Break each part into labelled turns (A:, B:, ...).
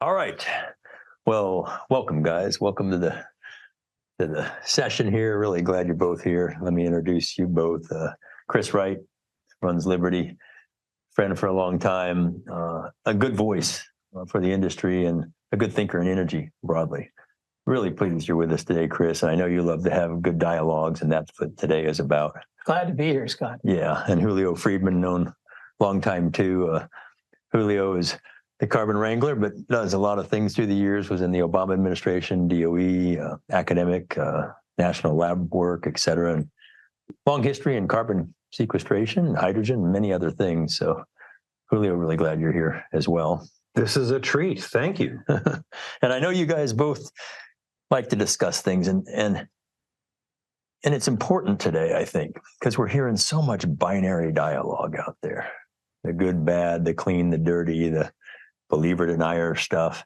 A: All right. Well, welcome, guys. Welcome to the session here. Really glad you're both here. Let me introduce you both. Chris Wright runs Liberty, friend for a long time, a good voice for the industry, and a good thinker in energy broadly. Really pleased you're with us today, Chris. And I know you love to have good dialogues, and that's what today is about.
B: Glad to be here, Scott.
A: Yeah, and Julio Friedmann, known long time too. Julio is the carbon wrangler, but does a lot of things through the years, was in the Obama administration, DOE, academic, national lab work, et cetera. And long history in carbon sequestration, hydrogen, and many other things. So Julio, really glad you're here as well.
C: This is a treat. Thank you.
A: And I know you guys both like to discuss things, and it's important today, I think, because we're hearing so much binary dialogue out there. The good, bad, the clean, the dirty, the believer denier stuff,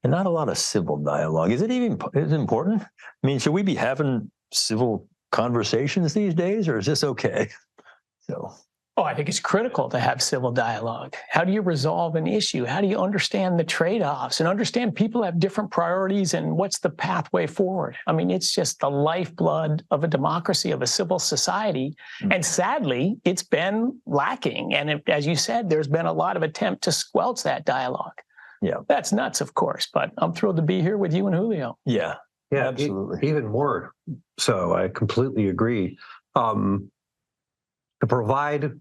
A: and not a lot of civil dialogue. Is it important? I mean, should we be having civil conversations these days, or is this okay?
B: I think it's critical to have civil dialogue. How do you resolve an issue? How do you understand the trade-offs and understand people have different priorities and what's the pathway forward? I mean, it's just the lifeblood of a democracy, of a civil society. Mm-hmm. And sadly, it's been lacking. And as you said, there's been a lot of attempt to squelch that dialogue. Yeah. That's nuts, of course, but I'm thrilled to be here with you and Julio.
A: Yeah, absolutely.
C: Even more so, I completely agree. To provide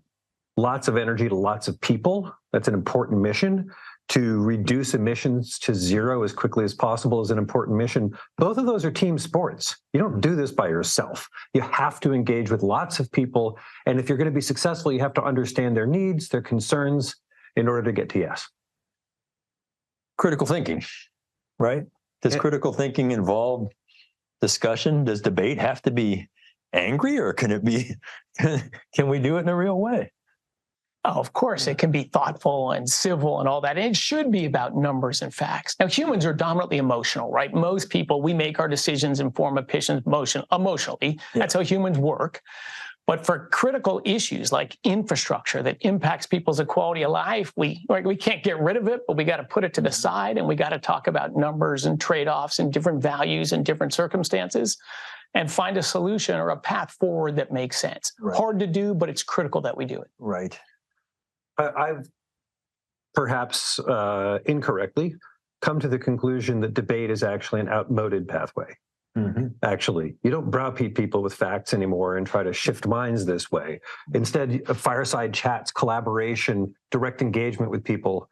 C: lots of energy to lots of people, that's an important mission. To reduce emissions to zero as quickly as possible is an important mission. Both of those are team sports. You don't do this by yourself. You have to engage with lots of people. And if you're going to be successful, you have to understand their needs, their concerns in order to get to yes.
A: Critical thinking, right? Does critical thinking involve discussion? Does debate have to be angry, or can it be, can we do it in a real way?
B: Oh, of course, it can be thoughtful and civil and all that. And it should be about numbers and facts. Now, humans are dominantly emotional, right? Most people, we make our decisions and form opinions emotionally. Yeah. That's how humans work. But for critical issues like infrastructure that impacts people's quality of life, we can't get rid of it, but we got to put it to the side, and we got to talk about numbers and trade-offs and different values and different circumstances, and find a solution or a path forward that makes sense. Right. Hard to do, but it's critical that we do it.
A: Right.
C: I've perhaps incorrectly come to the conclusion that debate is actually an outmoded pathway. Mm-hmm. Actually, you don't browbeat people with facts anymore and try to shift minds this way. Instead, fireside chats, collaboration, direct engagement with people,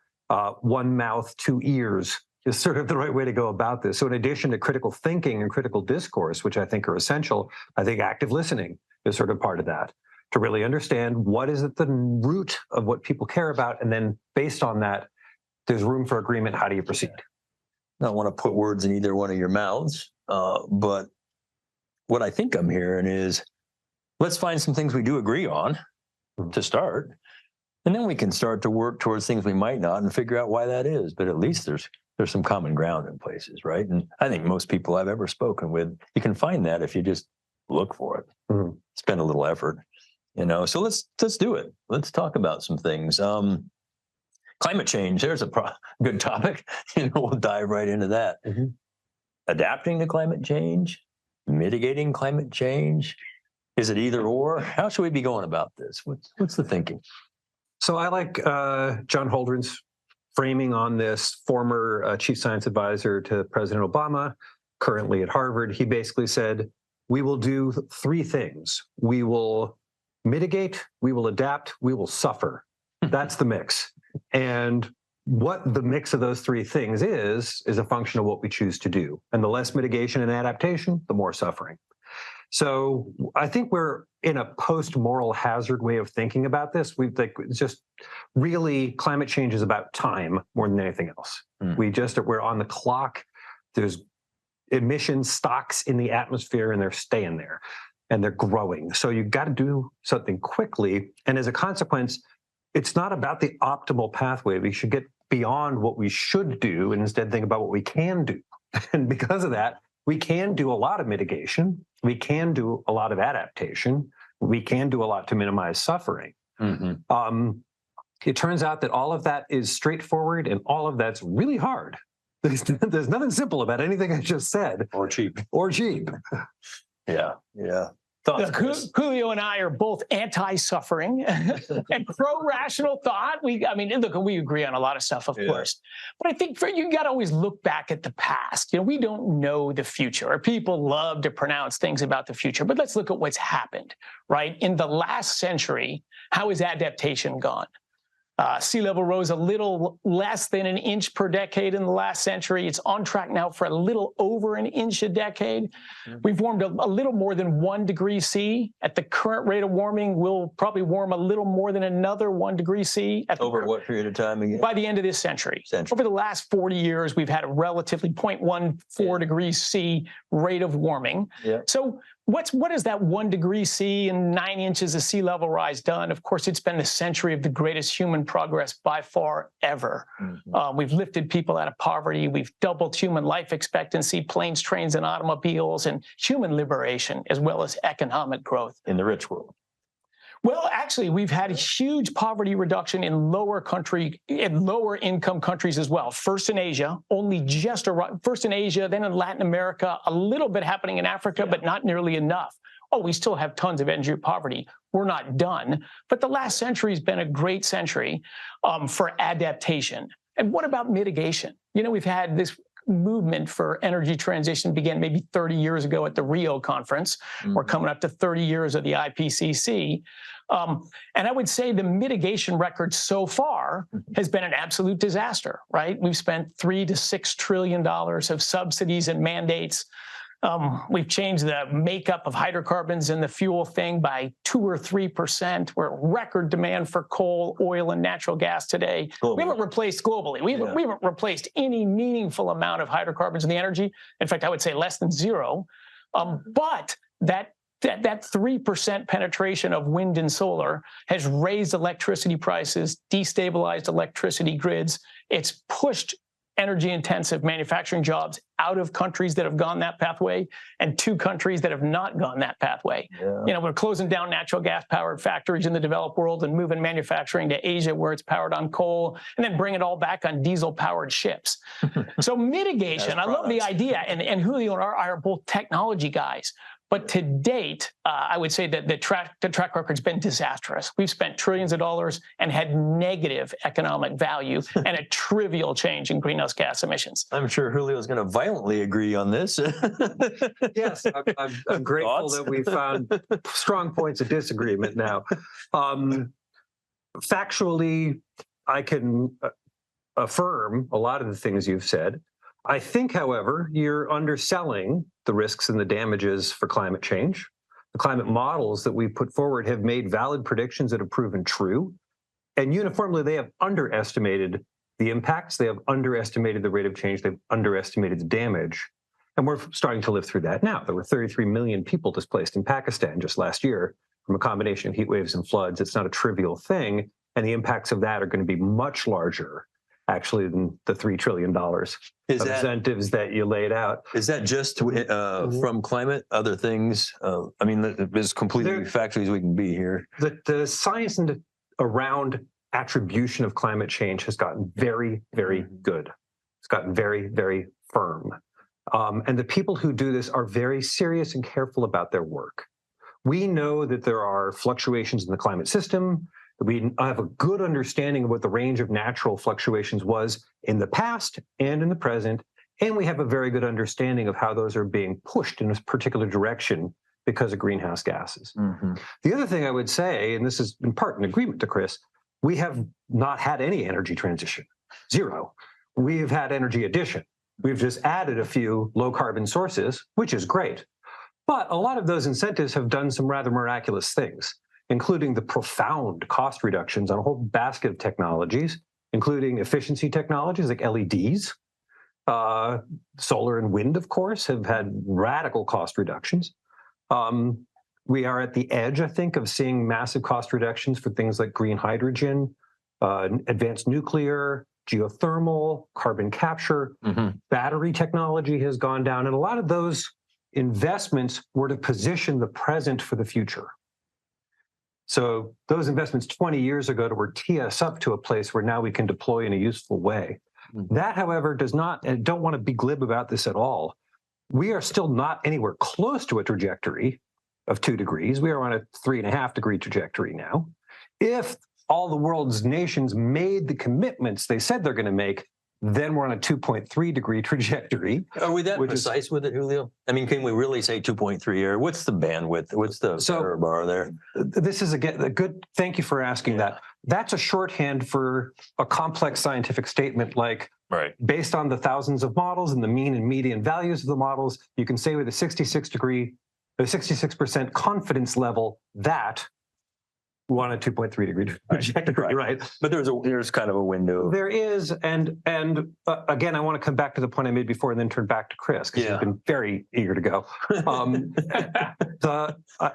C: one mouth, two ears is sort of the right way to go about this. So in addition to critical thinking and critical discourse, which I think are essential, I think active listening is sort of part of that, to really understand what is at the root of what people care about. And then based on that, there's room for agreement. How do you proceed?
A: I don't want to put words in either one of your mouths, but what I think I'm hearing is, let's find some things we do agree on to start, and then we can start to work towards things we might not and figure out why that is. But at least there's some common ground in places, right? And I think most people I've ever spoken with, you can find that if you just look for it, spend a little effort. So let's do it. Let's talk about some things. Climate change, there's a good topic. We'll dive right into that. Mm-hmm. Adapting to climate change, mitigating climate change. Is it either or? How should we be going about this? What's the thinking?
C: So I like John Holdren's framing on this, former chief science advisor to President Obama, currently at Harvard. He basically said, we will do three things. We will mitigate, we will adapt, we will suffer. That's the mix. And what the mix of those three things is a function of what we choose to do. And the less mitigation and adaptation, the more suffering. So I think we're in a post-moral hazard way of thinking about this. We think it's just really climate change is about time more than anything else. We're on the clock. There's emission stocks in the atmosphere, and they're staying there. And they're growing. So you've got to do something quickly. And as a consequence, it's not about the optimal pathway. We should get beyond what we should do and instead think about what we can do. And because of that, we can do a lot of mitigation. We can do a lot of adaptation. We can do a lot to minimize suffering. Mm-hmm. It turns out that all of that is straightforward and all of that's really hard. There's nothing simple about anything I just said.
A: Or cheap.
C: Or cheap.
A: Yeah. Thoughts,
B: Look,
A: Chris?
B: Julio and I are both anti-suffering and pro-rational thought. We agree on a lot of stuff, of course. But I think you got to always look back at the past. We don't know the future. Or people love to pronounce things about the future. But let's look at what's happened, right? In the last century, how has adaptation gone? Sea level rose a little less than an inch per decade in the last century. It's on track now for a little over an inch a decade. We've warmed a little more than 1 degree C. At the current rate of warming, we'll probably warm a little more than another 1 degree C.
A: Over what period of time again?
B: By the end of this century. Over the last 40 years, we've had a relatively 0.14 degrees C rate of warming. So what has that 1 degree C and 9 inches of sea level rise done? Of course, it's been the century of the greatest human progress by far ever. We've lifted people out of poverty. We've doubled human life expectancy, planes, trains, and automobiles, and human liberation, as well as economic growth.
A: In the rich world.
B: Well, actually, we've had a huge poverty reduction in lower income countries as well. First in Asia, first in Asia, then in Latin America, a little bit happening in Africa, but not nearly enough. Oh, we still have tons of energy poverty. We're not done. But the last century has been a great century for adaptation. And what about mitigation? We've had this movement for energy transition began maybe 30 years ago at the Rio conference. We're coming up to 30 years of the IPCC. And I would say the mitigation record so far has been an absolute disaster, right? We've spent $3 to $6 trillion of subsidies and mandates. We've changed the makeup of hydrocarbons in the fuel thing by 2 or 3%. We're at record demand for coal, oil, and natural gas today. Globally. We haven't replaced globally. We haven't replaced any meaningful amount of hydrocarbons in the energy. In fact, I would say less than zero. But that 3% penetration of wind and solar has raised electricity prices, destabilized electricity grids. It's pushed energy-intensive manufacturing jobs out of countries that have gone that pathway and to countries that have not gone that pathway. We're closing down natural gas-powered factories in the developed world and moving manufacturing to Asia where it's powered on coal, and then bring it all back on diesel-powered ships. So mitigation, I love the idea, and Julio and I are both technology guys. But to date, I would say that the track record's been disastrous. We've spent trillions of dollars and had negative economic value and a trivial change in greenhouse gas emissions.
A: I'm sure Julio's going to violently agree on this.
C: Yes, I'm grateful that we found strong points of disagreement now. Factually, I can affirm a lot of the things you've said. I think, however, you're underselling the risks and the damages for climate change. The climate models that we put forward have made valid predictions that have proven true. And uniformly, they have underestimated the impacts. They have underestimated the rate of change. They've underestimated the damage. And we're starting to live through that now. There were 33 million people displaced in Pakistan just last year from a combination of heat waves and floods. It's not a trivial thing. And the impacts of that are going to be much larger, actually, than the $3 trillion of incentives that you laid out.
A: Is that just from climate, other things? As completely factual as we can be here.
C: The science around attribution of climate change has gotten very, very good. It's gotten very, very firm. And the people who do this are very serious and careful about their work. We know that there are fluctuations in the climate system. We have a good understanding of what the range of natural fluctuations was in the past and in the present, and we have a very good understanding of how those are being pushed in a particular direction because of greenhouse gases. The other thing I would say, and this is in part in agreement to Chris, we have not had any energy transition, zero. We've had energy addition. We've just added a few low carbon sources, which is great. But a lot of those incentives have done some rather miraculous things, including the profound cost reductions on a whole basket of technologies, including efficiency technologies like LEDs. Solar and wind, of course, have had radical cost reductions. We are at the edge, I think, of seeing massive cost reductions for things like green hydrogen, advanced nuclear, geothermal, carbon capture. Battery technology has gone down, and a lot of those investments were to position the present for the future. So those investments 20 years ago were tee us up to a place where now we can deploy in a useful way. That, however, does not, and don't want to be glib about this at all. We are still not anywhere close to a trajectory of 2 degrees. We are on a 3.5 degree trajectory now. If all the world's nations made the commitments they said they're going to make, then we're on a 2.3 degree trajectory.
A: Are we that precise with it, Julio? I mean, can we really say 2.3, or what's the bandwidth? What's the error bar there?
C: This is, again, a good, thank you for asking that. That's a shorthand for a complex scientific statement like, based on the thousands of models and the mean and median values of the models, you can say with a 66% confidence level that we're on a 2.3 degree trajectory, right?
A: But there's kind of a window.
C: There is, and again, I want to come back to the point I made before and then turn back to Chris, because he's been very eager to go.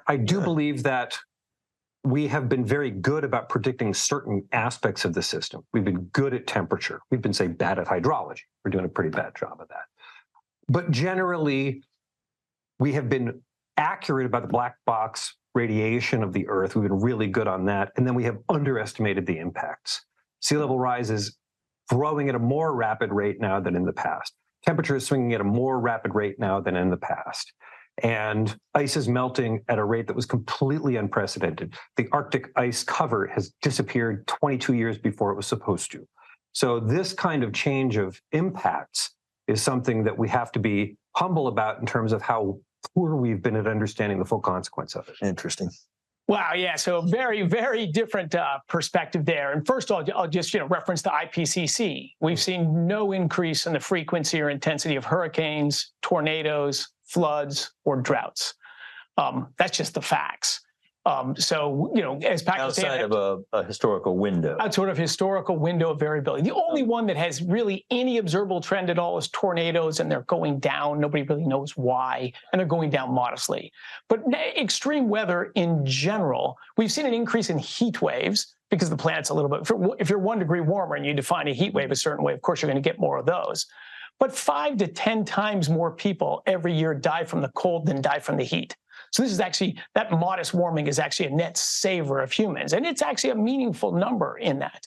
C: I do believe that we have been very good about predicting certain aspects of the system. We've been good at temperature. We've been, say, bad at hydrology. We're doing a pretty bad job of that. But generally, we have been accurate about the black box radiation of the Earth. We've been really good on that. And then we have underestimated the impacts. Sea level rise is growing at a more rapid rate now than in the past. Temperature is swinging at a more rapid rate now than in the past. And ice is melting at a rate that was completely unprecedented. The Arctic ice cover has disappeared 22 years before it was supposed to. So this kind of change of impacts is something that we have to be humble about in terms of how poor we've been at understanding the full consequence of it.
A: Interesting.
B: Wow, yeah, so very, very different perspective there. And first of all, I'll just reference the IPCC. We've seen no increase in the frequency or intensity of hurricanes, tornadoes, floods, or droughts. That's just the facts. So, as Patrick
A: outside of a historical window.
B: A sort of historical window of variability. The only one that has really any observable trend at all is tornadoes, and they're going down. Nobody really knows why, and they're going down modestly. But extreme weather in general, we've seen an increase in heat waves because the planet's a little bit, if you're 1 degree warmer and you define a heat wave a certain way, of course, you're going to get more of those. But 5 to 10 times more people every year die from the cold than die from the heat. So this is actually, that modest warming is actually a net saver of humans. And it's actually a meaningful number in that.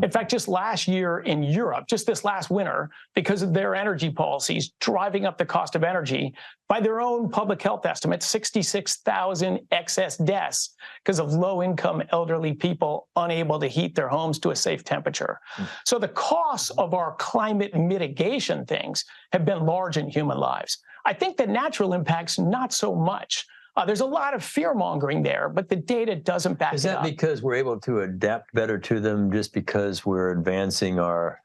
B: In fact, just last year in Europe, just this last winter, because of their energy policies driving up the cost of energy, by their own public health estimates, 66,000 excess deaths because of low-income elderly people unable to heat their homes to a safe temperature. So the costs of our climate mitigation things have been large in human lives. I think the natural impacts, not so much. There's a lot of fear-mongering there, but the data doesn't back it up.
A: Is that because we're able to adapt better to them just because we're advancing our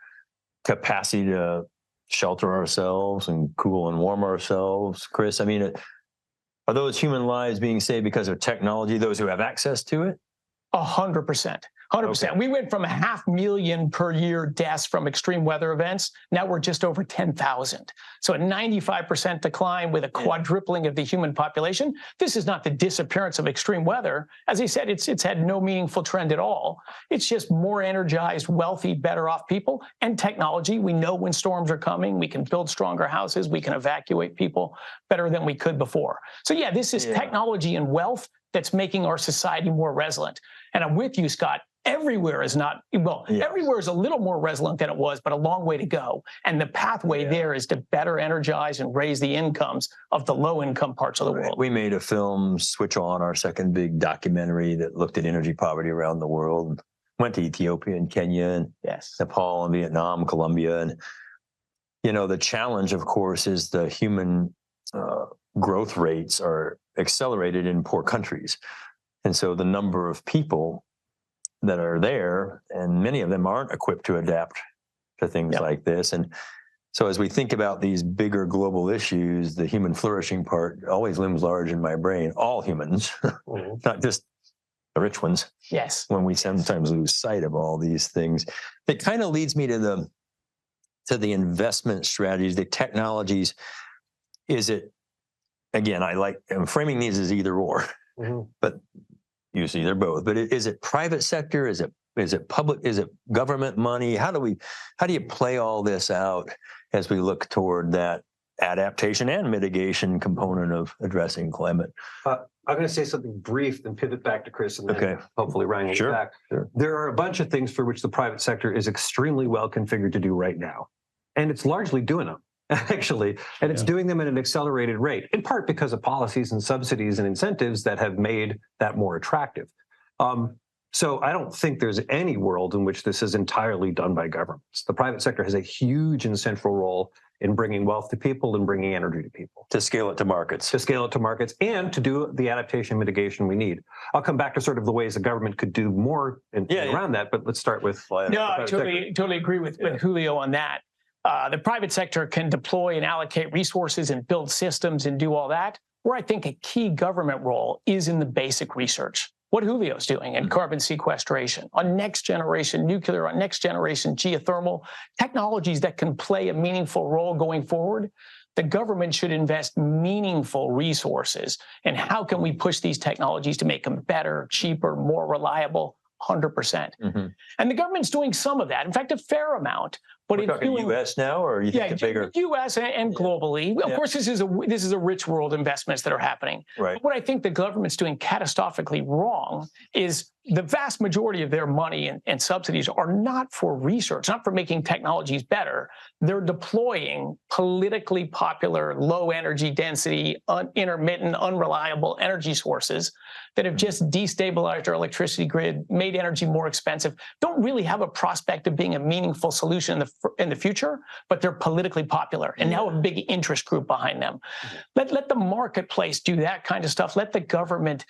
A: capacity to shelter ourselves and cool and warm ourselves, Chris? I mean, are those human lives being saved because of technology, those who have access to it?
B: 100%. 100%. Okay. We went from 500,000 per year deaths from extreme weather events. Now we're just over 10,000. So a 95% decline with a quadrupling of the human population. This is not the disappearance of extreme weather. As I said, it's had no meaningful trend at all. It's just more energized, wealthy, better off people and technology. We know when storms are coming. We can build stronger houses. We can evacuate people better than we could before. So yeah, this is technology and wealth that's making our society more resilient. And I'm with you, Scott. Everywhere is not, everywhere is a little more resilient than it was, but a long way to go. And the pathway there is to better energize and raise the incomes of the low-income parts of the world.
A: We made a film, Switch On, our second big documentary that looked at energy poverty around the world. Went to Ethiopia and Kenya and Nepal and Vietnam, Colombia. And, the challenge, of course, is the human growth rates are accelerated in poor countries. And so the number of people that are there, and many of them aren't equipped to adapt to things like this. And so as we think about these bigger global issues, the human flourishing part always looms large in my brain. All humans, not just the rich ones.
B: Yes.
A: When we sometimes lose sight of all these things. It kind of leads me to the investment strategies, the technologies. Is it, again, I'm framing these as either or, but usually they're both. But is it private sector? Is it public? Is it government money? How do you play all this out as we look toward that adaptation and mitigation component of addressing climate?
C: I'm going to say something brief, then pivot back to Chris, and then hopefully Ryan will
A: Sure.
C: get back.
A: Sure.
C: There are a bunch of things for which the private sector is extremely well configured to do right now. And it's largely doing them, actually. And it's doing them at an accelerated rate, in part because of policies and subsidies and incentives that have made that more attractive. So I don't think there's any world in which this is entirely done by governments. The private sector has a huge and central role in bringing wealth to people and bringing energy to people.
A: To scale it to markets.
C: To scale it to markets and to do the adaptation mitigation we need. I'll come back to sort of the ways the government could do more around that, but let's start with...
B: No, I totally agree with Julio on that. The private sector can deploy and allocate resources and build systems and do all that, where I think a key government role is in the basic research. What Julio's doing in carbon sequestration, on next generation nuclear, on next generation geothermal, technologies that can play a meaningful role going forward. The government should invest meaningful resources. And how can we push these technologies to make them better, cheaper, more reliable? 100%. And the government's doing some of that. In fact, a fair amount. But
A: We're talking U.S. now, or you think the bigger?
B: U.S. and globally. Of course, this is a rich world investments that are happening.
A: Right.
B: But what I think the government's doing catastrophically wrong is the vast majority of their money and subsidies are not for research, not for making technologies better. They're deploying politically popular, low energy density, intermittent, unreliable energy sources that have just destabilized our electricity grid, made energy more expensive, don't really have a prospect of being a meaningful solution in the future, but they're politically popular and now a big interest group behind them. Let the marketplace do that kind of stuff. Let the government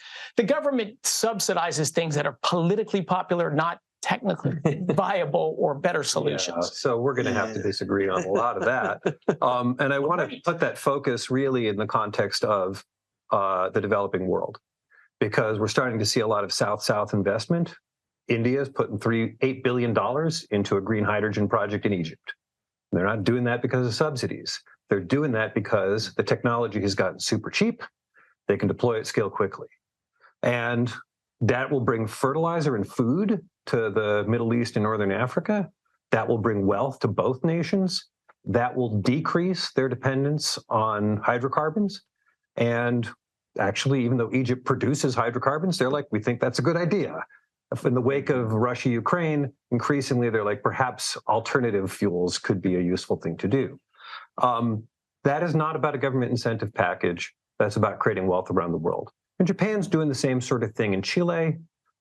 B: subsidizes things that are politically popular, not technically viable or better solutions.
C: So we're going to have to disagree on a lot of that. And I want to put that focus really in the context of the developing world, because we're starting to see a lot of South-South investment. India is putting $8 billion into a green hydrogen project in Egypt. They're not doing that because of subsidies. They're doing that because the technology has gotten super cheap. They can deploy at scale quickly. And that will bring fertilizer and food to the Middle East and Northern Africa. That will bring wealth to both nations. That will decrease their dependence on hydrocarbons. And actually, even though Egypt produces hydrocarbons, they're like, we think that's a good idea. In the wake of Russia, Ukraine, increasingly, they're like, perhaps alternative fuels could be a useful thing to do. That is not about a government incentive package. That's about creating wealth around the world. And Japan's doing the same sort of thing in Chile.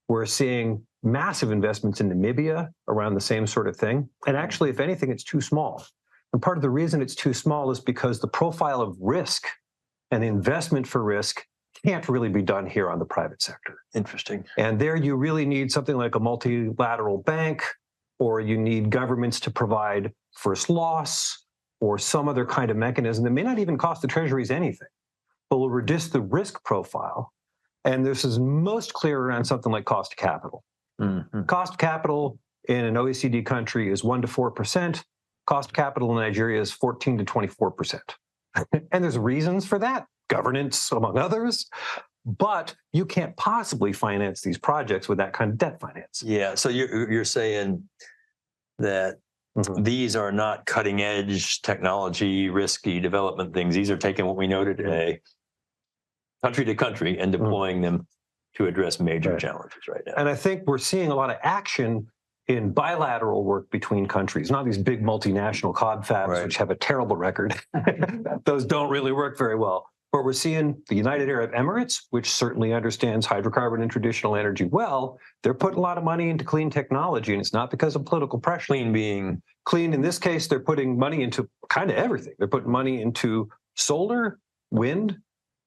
C: We're seeing massive investments in Namibia around the same sort of thing. And actually, if anything, it's too small. And part of the reason it's too small is because the profile of risk and investment for risk can't really be done here on the private sector.
A: Interesting.
C: And there you really need something like a multilateral bank, or you need governments to provide first loss or some other kind of mechanism that may not even cost the treasuries anything, but will reduce the risk profile. And this is most clear around something like cost of capital. Cost of capital in an OECD country is 1% to 4%. Cost of capital in Nigeria is 14% to 24%. And there's reasons for that. Governance, among others, but you can't possibly finance these projects with that kind of debt finance.
A: Yeah, so you're saying that these are not cutting edge technology, risky development things. These are taking what we know today, country to country, and deploying them to address major challenges right now.
C: And I think we're seeing a lot of action in bilateral work between countries, not these big multinational cod fabs, which have a terrible record. Those don't really work very well. But we're seeing the United Arab Emirates, which certainly understands hydrocarbon and traditional energy well. They're putting a lot of money into clean technology, and it's not because of political pressure.
A: Clean being?
C: Clean, in this case, they're putting money into kind of everything. They're putting money into solar, wind,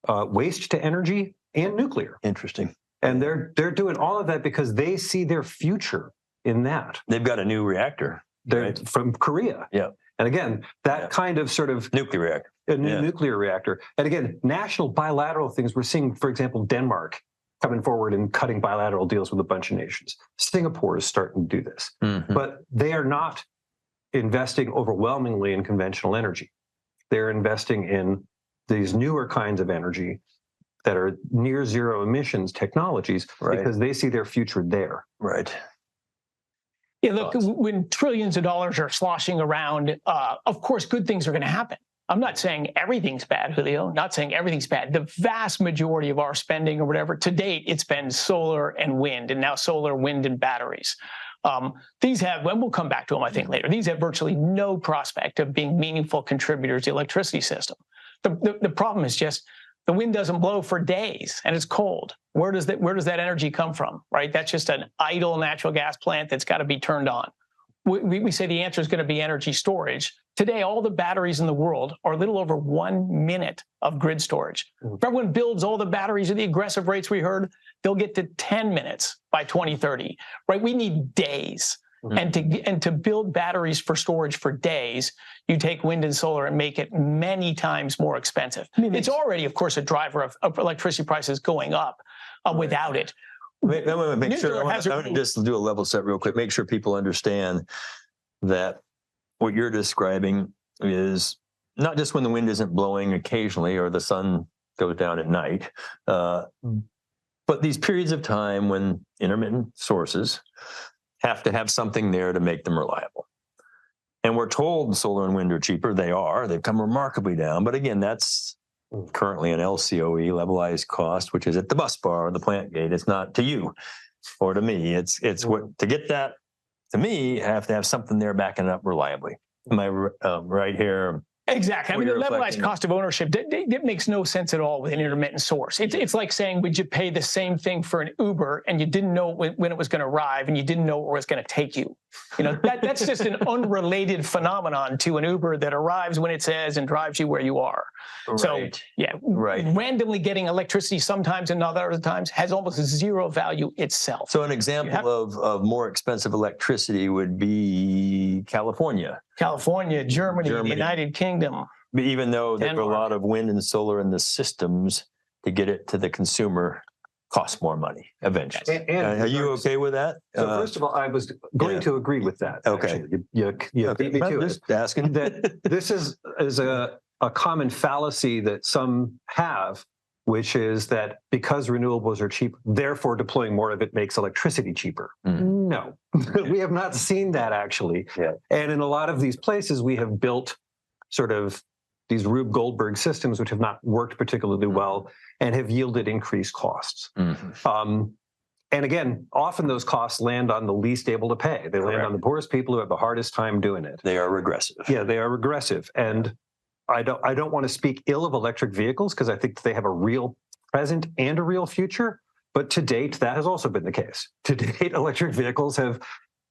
C: waste to energy, and nuclear.
A: Interesting.
C: And they're doing all of that because they see their future in that.
A: They've got a new reactor.
C: They're from Korea.
A: Yeah.
C: And again, that kind of sort of
A: nuclear reactor.
C: A new nuclear reactor. And again, national bilateral things. We're seeing, for example, Denmark coming forward and cutting bilateral deals with a bunch of nations. Singapore is starting to do this. But they are not investing overwhelmingly in conventional energy. They're investing in these newer kinds of energy that are near zero emissions technologies because they see their future there.
A: Right.
B: Yeah, look, when trillions of dollars are sloshing around, of course, good things are going to happen. I'm not saying everything's bad, Julio, not saying everything's bad. The vast majority of our spending or whatever, to date, it's been solar and wind, and now solar, wind, and batteries. These have, and we'll come back to them, I think, later, these have virtually no prospect of being meaningful contributors to the electricity system. The problem is just the wind doesn't blow for days and it's cold. Where does that energy come from, right? That's just an idle natural gas plant that's got to be turned on. We say the answer is going to be energy storage. Today, all the batteries in the world are a little over 1 minute of grid storage. If everyone builds all the batteries at the aggressive rates we heard, they'll get to 10 minutes by 2030, right? We need days. And to build batteries for storage for days, you take wind and solar and make it many times more expensive. It's already, of course, a driver of electricity prices going up without it.
A: Make sure, I want to just do a level set real quick. Make sure people understand that what you're describing is not just when the wind isn't blowing occasionally or the sun goes down at night, but these periods of time when intermittent sources have to have something there to make them reliable. And we're told solar and wind are cheaper. They are. They've come remarkably down. But again, that's currently an LCOE, levelized cost, which is at the bus bar or the plant gate. It's not to you or to me. It's what to get that to me, you have to have something there backing it up reliably. Am I right here?
B: Exactly. I mean, the levelized cost of ownership, it makes no sense at all with an intermittent source. It's like saying, would you pay the same thing for an Uber and you didn't know when it was going to arrive and you didn't know where it was going to take you? You know, that's just an unrelated phenomenon to an Uber that arrives when it says and drives you where you are.
A: Right.
B: So, yeah, randomly getting electricity sometimes and not other times has almost zero value itself.
A: So an example of more expensive electricity would be California.
B: Germany, the United Kingdom.
A: Even though there's a lot of wind and solar in the systems, to get it to the consumer costs more money eventually.
C: And
A: are you okay with that?
C: So first of all, I was going to agree with that.
A: Okay.
C: You beat me to
A: just
C: it.
A: asking.
C: That this is a common fallacy that some have, which is that because renewables are cheap, therefore deploying more of it makes electricity cheaper. No, we have not seen that actually.
A: Yeah.
C: And in a lot of these places, we have built sort of these Rube Goldberg systems, which have not worked particularly well and have yielded increased costs. And again, often those costs land on the least able to pay. They land on the poorest people who have the hardest time doing it.
A: They are regressive.
C: Yeah, they are regressive. And I don't want to speak ill of electric vehicles because I think they have a real present and a real future. But to date, that has also been the case. To date, electric vehicles have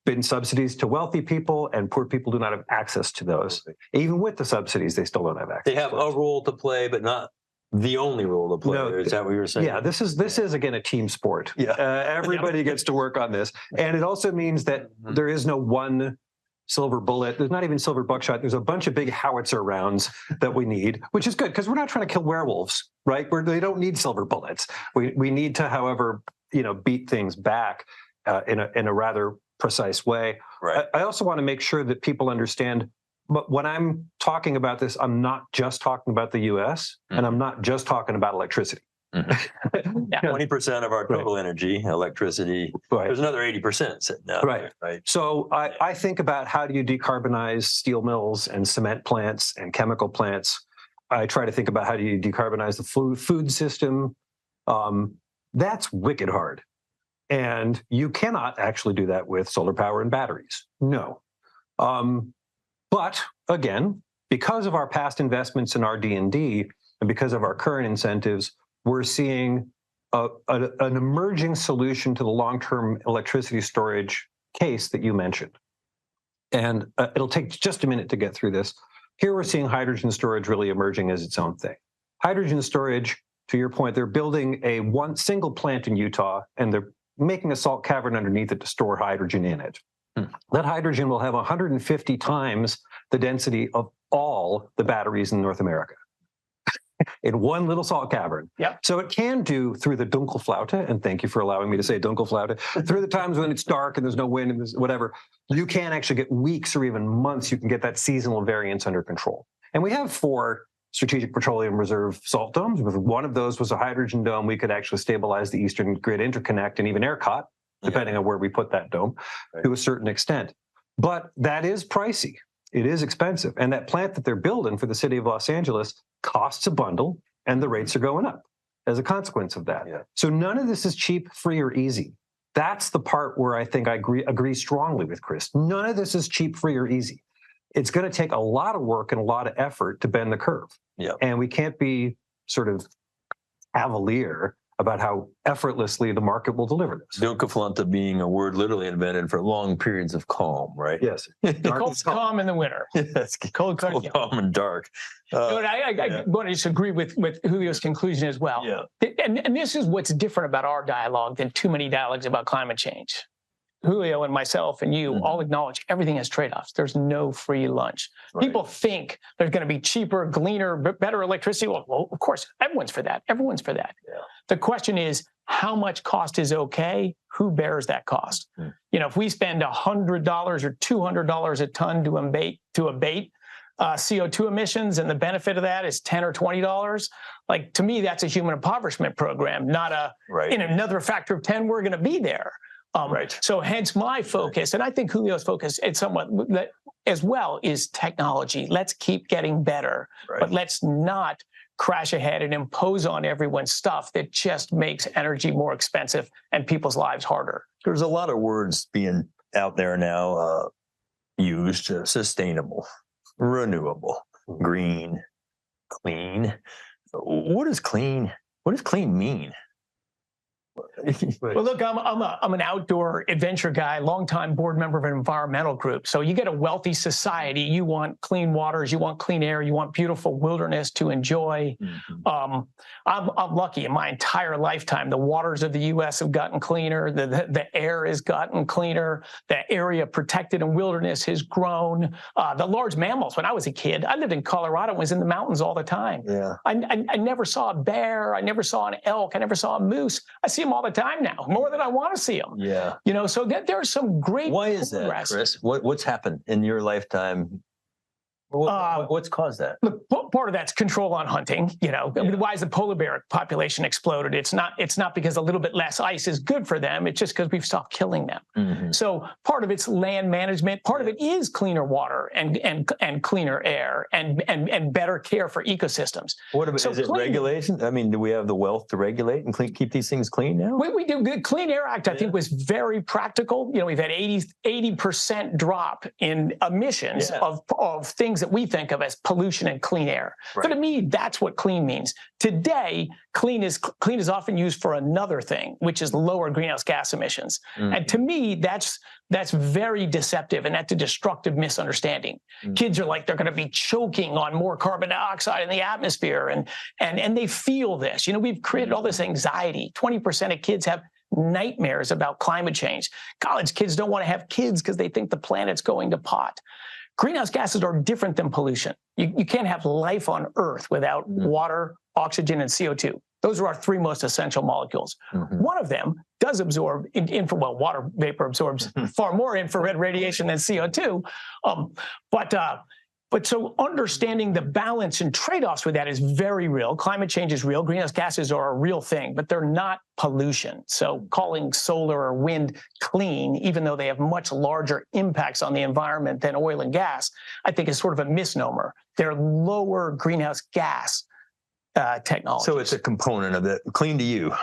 C: been subsidies to wealthy people, and poor people do not have access to those. Even with the subsidies, they still don't have access.
A: They have a role to play, but not the only role to play. Is that what you were saying?
C: Yeah, this is again a team sport.
A: Yeah,
C: everybody gets to work on this, and it also means that there is no one silver bullet. There's not even silver buckshot. There's a bunch of big howitzer rounds that we need, which is good because we're not trying to kill werewolves, right? They don't need silver bullets. We need to, however, beat things back in a rather precise way.
A: Right.
C: I also want to make sure that people understand. But when I'm talking about this, I'm not just talking about the U.S. and I'm not just talking about electricity.
A: 20% of our total energy, electricity.
C: Right.
A: There's another 80% sitting out there, right?
C: So I think about how do you decarbonize steel mills and cement plants and chemical plants. I try to think about how do you decarbonize the food system. That's wicked hard. And you cannot actually do that with solar power and batteries. No. But again, because of our past investments in RD&D and because of our current incentives, we're seeing an emerging solution to the long-term electricity storage case that you mentioned. And it'll take just a minute to get through this. Here we're seeing hydrogen storage really emerging as its own thing. Hydrogen storage, to your point, they're building one single plant in Utah, and they're making a salt cavern underneath it to store hydrogen in it. That hydrogen will have 150 times the density of all the batteries in North America in one little salt cavern.
B: Yep.
C: So it can do through the Dunkelflaute, and thank you for allowing me to say Dunkelflaute, through the times when it's dark and there's no wind and there's whatever, you can actually get weeks or even months, you can get that seasonal variance under control. And we have 4 Strategic Petroleum Reserve salt domes. If one of those was a hydrogen dome, we could actually stabilize the Eastern Grid Interconnect and even ERCOT, depending on where we put that dome, to a certain extent. But that is pricey. It is expensive. And that plant that they're building for the city of Los Angeles costs a bundle, and the rates are going up as a consequence of that.
A: Yeah.
C: So none of this is cheap, free, or easy. That's the part where I think I agree strongly with Chris. None of this is cheap, free, or easy. It's going to take a lot of work and a lot of effort to bend the curve.
A: Yeah.
C: And we can't be sort of cavalier about how effortlessly the market will deliver this.
A: Vilkeflanta being a word literally invented for long periods of calm, right?
C: Yes.
B: Cold, calm in the winter.
A: Yes.
B: Cold,
A: Cold, calm, and dark.
B: I want to disagree with Julio's conclusion as well.
A: Yeah.
B: And this is what's different about our dialogue than too many dialogues about climate change. Julio and myself and you all acknowledge everything has trade-offs. There's no free lunch.
A: Right.
B: People think there's going to be cheaper, cleaner, better electricity. Well, of course, everyone's for that. Everyone's for that.
A: Yeah.
B: The question is, how much cost is okay? Who bears that cost? You know, if we spend $100 or $200 a ton to abate CO2 emissions, and the benefit of that is $10 or $20, like, to me, that's a human impoverishment program, not a, in another factor of 10, we're going to be there. So hence my focus, and I think Julio's focus, it's somewhat as well, is technology. Let's keep getting better, but let's not crash ahead and impose on everyone stuff that just makes energy more expensive and people's lives harder.
A: There's a lot of words being out there now used: sustainable, renewable, green, clean. What does clean mean?
B: Well, look, I'm an outdoor adventure guy, longtime board member of an environmental group. So you get a wealthy society, you want clean waters, you want clean air, you want beautiful wilderness to enjoy. I'm lucky in my entire lifetime. The waters of the U.S. have gotten cleaner. The air has gotten cleaner. The area protected in wilderness has grown. The large mammals. When I was a kid, I lived in Colorado and was in the mountains all the time.
A: Yeah.
B: I never saw a bear. I never saw an elk. I never saw a moose. I see them all the time now, more than I want to see them.
A: Yeah.
B: You know, so there are some great.
A: Why is that, Chris? What's happened in your lifetime? What's caused that?
B: Look, part of that's control on hunting. You know, I mean, why has the polar bear population exploded? It's not because a little bit less ice is good for them. It's just because we've stopped killing them. So part of it's land management. Part of it is cleaner water and cleaner air and better care for ecosystems.
A: What about, is it regulation? I mean, do we have the wealth to regulate and keep these things clean now?
B: We do. The Clean Air Act, I think, was very practical. You know, we've had 80% drop in emissions of things that we think of as pollution and clean air. So to me, that's what clean means. Today, clean is often used for another thing, which is lower greenhouse gas emissions. And to me, that's very deceptive, and that's a destructive misunderstanding. Kids are like, they're going to be choking on more carbon dioxide in the atmosphere, and they feel this. You know, we've created all this anxiety. 20% of kids have nightmares about climate change. College kids don't want to have kids because they think the planet's going to pot. Greenhouse gases are different than pollution. You can't have life on Earth without water, oxygen, and CO2. Those are our three most essential molecules. One of them does absorb water vapor absorbs far more infrared radiation than CO2. But so understanding the balance and trade-offs with that is very real. Climate change is real. Greenhouse gases are a real thing, but they're not pollution. So calling solar or wind clean, even though they have much larger impacts on the environment than oil and gas, I think is sort of a misnomer. They're lower greenhouse gas technologies.
A: So it's a component of it. Clean to you.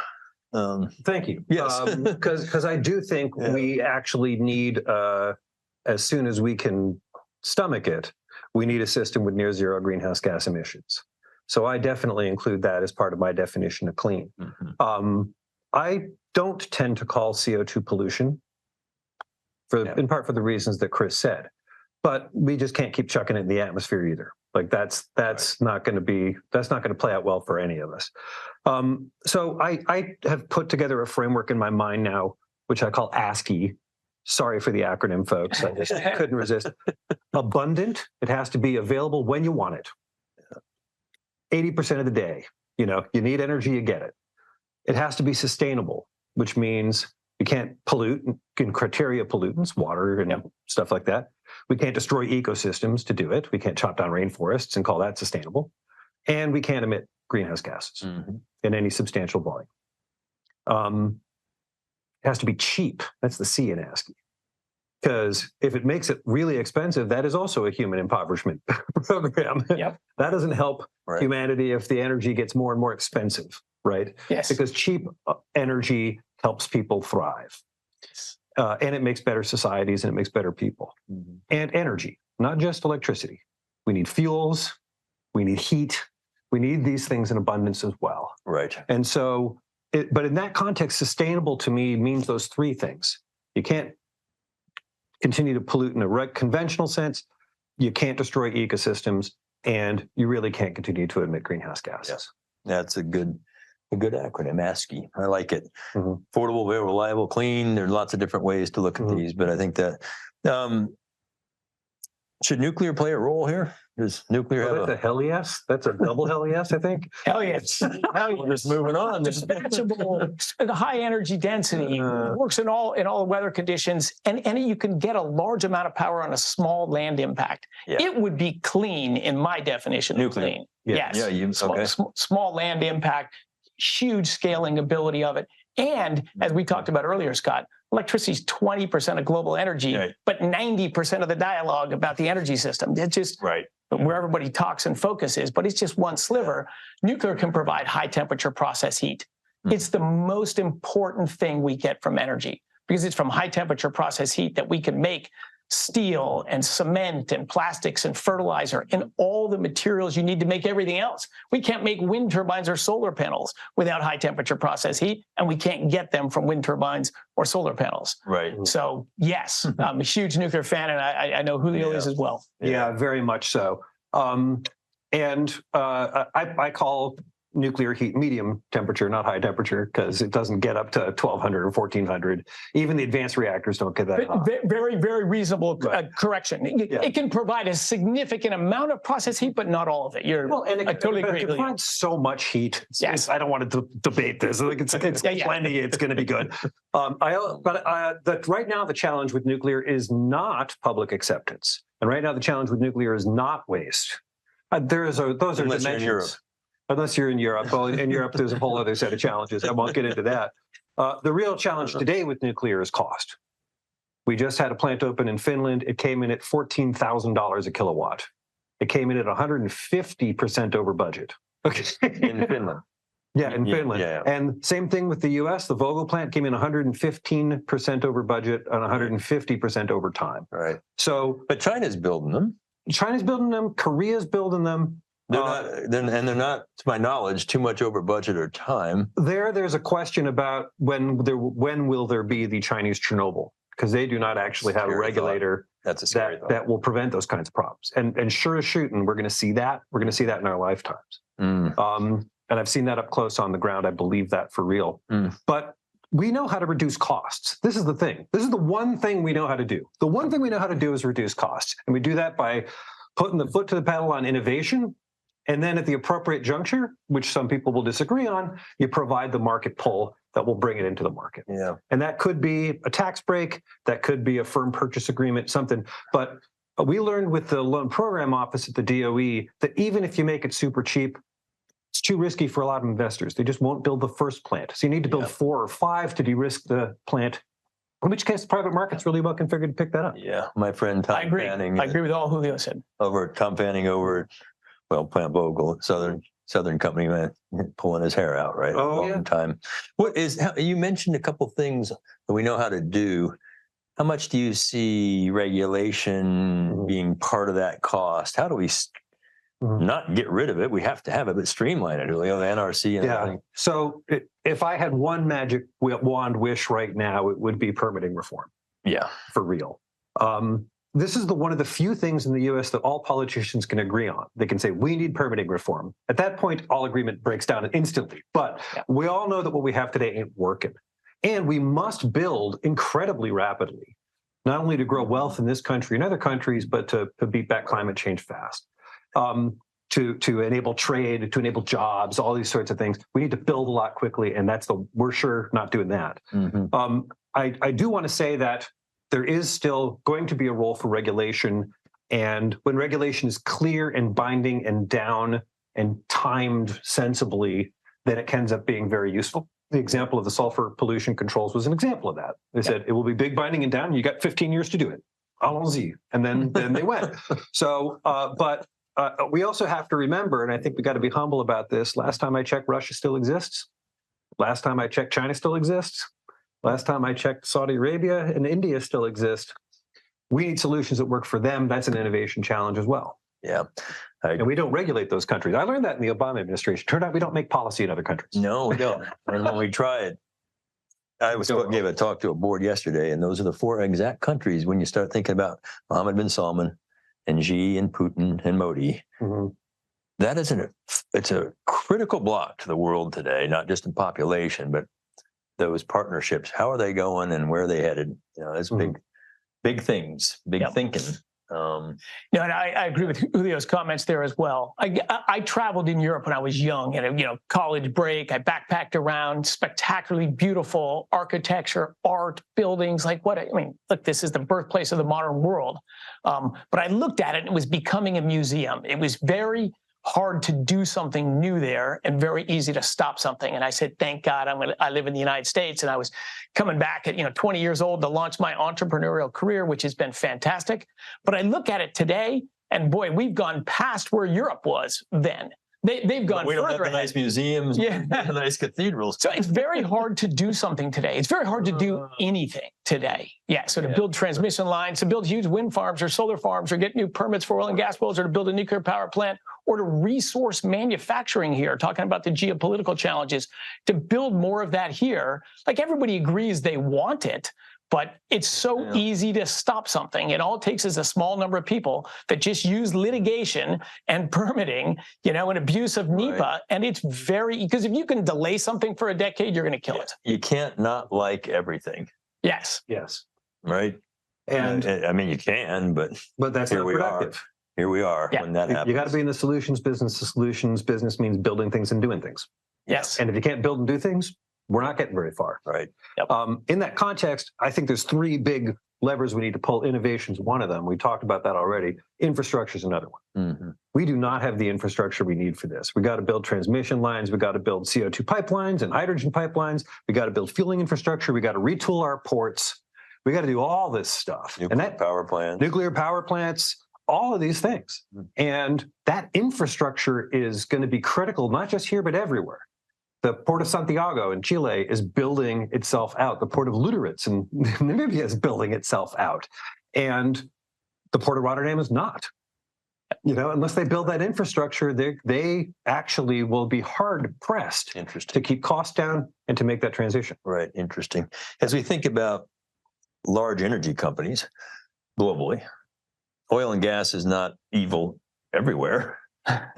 C: Thank you.
A: Yes.
C: Because I do think we actually need, as soon as we can stomach it, we need a system with near zero greenhouse gas emissions. So I definitely include that as part of my definition of clean. I don't tend to call CO2 pollution, in part for the reasons that Chris said, but we just can't keep chucking it in the atmosphere either. Like that's not going to play out well for any of us. So I have put together a framework in my mind now, which I call ASCII. Sorry for the acronym, folks. I just couldn't resist. Abundant. It has to be available when you want it. 80% of the day. You know, you need energy, you get it. It has to be sustainable, which means you can't pollute in criteria pollutants, water and stuff like that. We can't destroy ecosystems to do it. We can't chop down rainforests and call that sustainable. And we can't emit greenhouse gases in any substantial volume. It has to be cheap. That's the C in ASCII. Because if it makes it really expensive, that is also a human impoverishment program.
B: Yep.
C: That doesn't help
A: Right.
C: humanity if the energy gets more and more expensive, right?
B: Yes.
C: Because cheap energy helps people thrive. And it makes better societies and it makes better people.
A: Mhm.
C: And energy, not just electricity. We need fuels, we need heat, we need these things in abundance as well.
A: Right.
C: And so, but in that context, sustainable to me means those three things. You can't continue to pollute in a conventional sense, you can't destroy ecosystems, and you really can't continue to emit greenhouse gases.
A: Yes. That's a good acronym, ASCII. I like it.
C: Mhm.
A: Affordable, reliable, clean. There's lots of different ways to look at these, but I think that should nuclear play a role here? Does nuclear
C: Well,
A: have
C: that's a hell yes. That's a double hell yes, I think.
B: Hell yes. Hell
A: We're just moving on.
B: dispatchable, high energy density, works in all weather conditions, and you can get a large amount of power on a small land impact.
A: Yeah.
B: It would be clean in my definition of
A: Nuclear.
B: clean.
C: Yeah.
B: Yes.
A: Yeah, okay.
B: Small land impact, huge scaling ability of it. And as we talked about earlier, Scott, electricity is 20% of global energy,
A: Right.
B: but 90% of the dialogue about the energy system. It's just
A: Right.
B: where everybody talks and focuses, but it's just one sliver. Nuclear can provide high temperature process heat. It's the most important thing we get from energy because it's from high temperature process heat that we can make steel and cement and plastics and fertilizer and all the materials you need to make everything else. We can't make wind turbines or solar panels without high temperature process heat, and we can't get them from wind turbines or solar panels.
A: Right.
B: So yes, I'm a huge nuclear fan, and I know Julio is as well.
C: Yeah, very much so. I call nuclear heat medium temperature, not high temperature, because it doesn't get up to 1200 or 1400. Even the advanced reactors don't get that hot.
B: Very, very reasonable correction.
C: Yeah.
B: It can provide a significant amount of process heat, but not all of it. I totally agree.
C: It provides so much heat.
B: Yes.
C: I don't want to debate this. Like it's plenty. It's going to be good. Right now the challenge with nuclear is not public acceptance, and right now the challenge with nuclear is not waste. Those are
A: Unless you're in
C: dimensions.
A: Europe.
C: Unless you're in Europe. Well, in Europe, there's a whole other set of challenges. I won't get into that. The real challenge today with nuclear is cost. We just had a plant open in Finland. It came in at $14,000 a kilowatt. It came in at 150% over budget. Okay.
A: In Finland.
C: Yeah, in Finland.
A: Yeah.
C: And same thing with the US. The Vogel plant came in 115% over budget and 150% over time.
A: Right.
C: So,
A: But China's building them.
C: China's building them. Korea's building them.
A: They're not, to my knowledge, too much over budget or time.
C: There's a question about when will there be the Chinese Chernobyl, because they do not actually have a regulator
A: That's a scary thought.
C: that will prevent those kinds of problems. And sure as shooting, we're going to see that. We're going to see that in our lifetimes. And I've seen that up close on the ground. I believe that for real. But we know how to reduce costs. This is the thing. This is the one thing we know how to do. The one thing we know how to do is reduce costs. And we do that by putting the foot to the pedal on innovation. And then at the appropriate juncture, which some people will disagree on, you provide the market pull that will bring it into the market.
A: Yeah.
C: And that could be a tax break, that could be a firm purchase agreement, something. But we learned with the Loan Program Office at the DOE that even if you make it super cheap, it's too risky for a lot of investors. They just won't build the first plant. So you need to build 4 or 5 to de-risk the plant, in which case the private market's really well configured to pick that up.
A: Yeah. My friend Tom Fanning.
B: I agree with all Julio said.
A: Tom Fanning over Plant Vogel, Southern company, man, pulling his hair out, right?
C: Oh,
A: Long time. You mentioned a couple things that we know how to do. How much do you see regulation being part of that cost? How do we not get rid of it? We have to have it, but streamline it, Julio, the NRC and everything.
C: So if I had one magic wand wish right now, it would be permitting reform.
A: Yeah.
C: For real. This is one of the few things in the U.S. that all politicians can agree on. They can say, we need permitting reform. At that point, all agreement breaks down instantly. But we all know that what we have today ain't working. And we must build incredibly rapidly, not only to grow wealth in this country and other countries, but to beat back climate change fast, to enable trade, to enable jobs, all these sorts of things. We need to build a lot quickly, and we're sure not doing that. I do want to say that there is still going to be a role for regulation. And when regulation is clear and binding and down and timed sensibly, then it ends up being very useful. The example of the sulfur pollution controls was an example of that. They said it will be big, binding, and down. You got 15 years to do it. Allons-y. And then they went. So, but we also have to remember, and I think we got to be humble about this. Last time I checked, Russia still exists. Last time I checked, China still exists. Last time I checked, Saudi Arabia and India still exist. We need solutions that work for them. That's an innovation challenge as well.
A: Yeah.
C: And we don't regulate those countries. I learned that in the Obama administration. Turned out we don't make policy in other countries.
A: No, we don't. And when we try it, gave a talk to a board yesterday, and those are the 4 exact countries when you start thinking about Mohammed bin Salman and Xi and Putin and Modi. Mm-hmm. That is it's a critical block to the world today, not just in population, but those partnerships. How are they going and where are they headed? You know, it's big things, big thinking.
B: And I agree with Julio's comments there as well. I traveled in Europe when I was young, and college break. I backpacked around, spectacularly beautiful architecture, art, buildings. Look, this is the birthplace of the modern world. But I looked at it, and it was becoming a museum. It was very hard to do something new there and very easy to stop something. And I said, thank God I live in the United States. And I was coming back at 20 years old to launch my entrepreneurial career, which has been fantastic. But I look at it today, and boy, we've gone past where Europe was then. They've gone further.
A: We don't have the nice museums, the nice cathedrals.
B: So it's very hard to do something today. It's very hard to do anything today. So to build transmission lines, to build huge wind farms or solar farms, or get new permits for oil and gas wells, or to build a nuclear power plant, or to resource manufacturing here, talking about the geopolitical challenges, to build more of that here. Like, everybody agrees they want it, but it's so easy to stop something. And all it takes is a small number of people that just use litigation and permitting, and abuse of NEPA. Right. And it's because if you can delay something for a decade, you're going to kill it.
A: You can't not like everything.
B: Yes.
A: Right. And I mean, you can, but
C: that's not productive.
A: Here we are when that happens.
C: You got to be in the solutions business. The solutions business means building things and doing things.
B: Yes.
C: And if you can't build and do things, we're not getting very far.
A: Right.
B: Yep.
C: In that context, I think there's 3 big levers we need to pull. Innovation's one of them. We talked about that already. Infrastructure's another one. Mm-hmm. We do not have the infrastructure we need for this. We got to build transmission lines. We got to build CO2 pipelines and hydrogen pipelines. We got to build fueling infrastructure. We got to retool our ports. We got to do all this stuff.
A: Nuclear power plants,
C: all of these things. Mm-hmm. And that infrastructure is going to be critical, not just here, but everywhere. The Port of Santiago in Chile is building itself out. The Port of Lüderitz in Namibia is building itself out. And the Port of Rotterdam is not. Unless they build that infrastructure, they actually will be hard-pressed to keep costs down and to make that transition.
A: Right, interesting. As we think about large energy companies globally, oil and gas is not evil everywhere.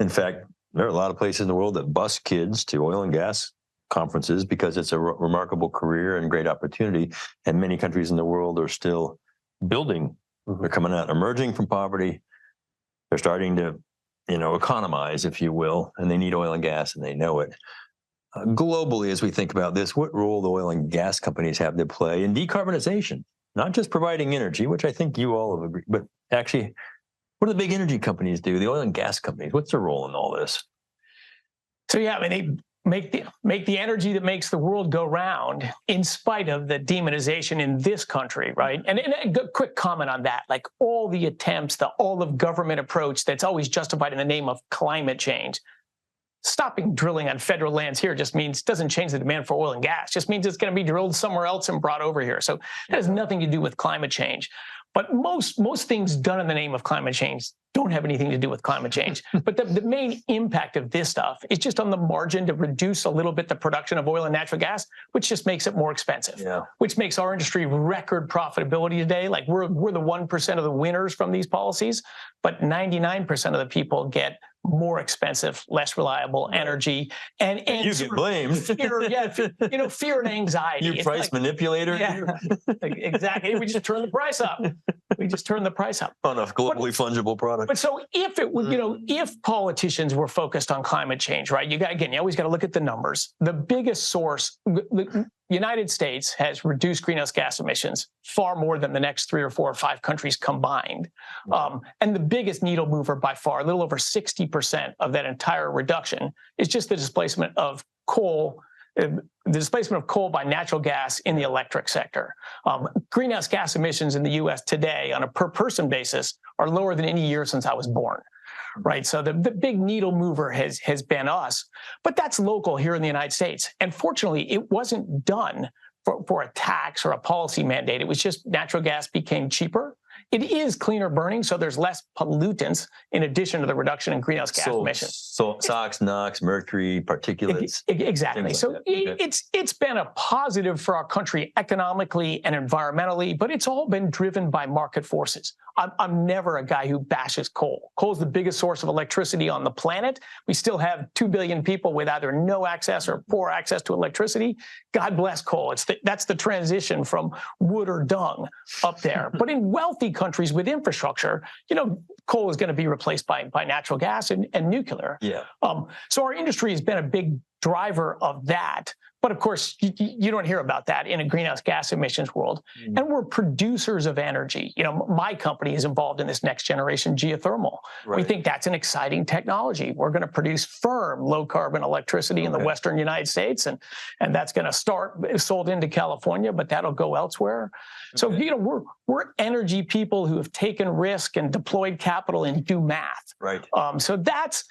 A: In fact, there are a lot of places in the world that bus kids to oil and gas conferences because it's a remarkable career and great opportunity. And many countries in the world are still building. Mm-hmm. They're coming out, emerging from poverty. They're starting to, economize, if you will, and they need oil and gas, and they know it. Globally, as we think about this, what role the oil and gas companies have to play in decarbonization, not just providing energy, which I think you all have agreed, but actually, what do the big energy companies do? The oil and gas companies, what's their role in all this?
B: So they make the energy that makes the world go round in spite of the demonization in this country, right? And a quick comment on that, like all the attempts, the all-of-government approach that's always justified in the name of climate change. Stopping drilling on federal lands here doesn't change the demand for oil and gas. Just means it's going to be drilled somewhere else and brought over here. So it has nothing to do with climate change. But most things done in the name of climate change don't have anything to do with climate change. But the main impact of this stuff is just on the margin to reduce a little bit the production of oil and natural gas, which just makes it more expensive, which makes our industry record profitability today. Like we're the 1% of the winners from these policies, but 99% of the people get more expensive, less reliable energy, and
A: you get blamed.
B: Fear and anxiety.
A: You price manipulator.
B: Yeah, exactly. We just turn the price up.
A: On a globally fungible product.
B: But so if it would, if politicians were focused on climate change, right? You always got to look at the numbers. The biggest source, the United States has reduced greenhouse gas emissions far more than the next 3 or 4 or 5 countries combined. And the biggest needle mover by far, a little over 60% of that entire reduction, is just the displacement of coal, the displacement of coal by natural gas in the electric sector. Greenhouse gas emissions in the U.S. today on a per person basis are lower than any year since I was born. Right. So the big needle mover has been us, but that's local here in the United States. And fortunately, it wasn't done for a tax or a policy mandate. It was just natural gas became cheaper. It is cleaner burning, so there's less pollutants in addition to the reduction in greenhouse gas emissions.
A: So SOx, NOx, mercury, particulates.
B: Exactly. So
A: okay.
B: it's been a positive for our country economically and environmentally, but it's all been driven by market forces. I'm never a guy who bashes coal. Coal is the biggest source of electricity on the planet. We still have 2 billion people with either no access or poor access to electricity. God bless coal. That's the transition from wood or dung up there. But in wealthy countries with infrastructure, coal is going to be replaced by natural gas and nuclear.
A: Yeah.
B: So our industry has been a big driver of that. But of course, you don't hear about that in a greenhouse gas emissions world. Mm. And we're producers of energy. My company is involved in this next generation geothermal. Right. We think that's an exciting technology. We're going to produce firm, low carbon electricity in the Western United States. And that's going to start sold into California, but that'll go elsewhere. So, we're energy people who have taken risk and deployed capital and do math.
A: Right.
B: So that's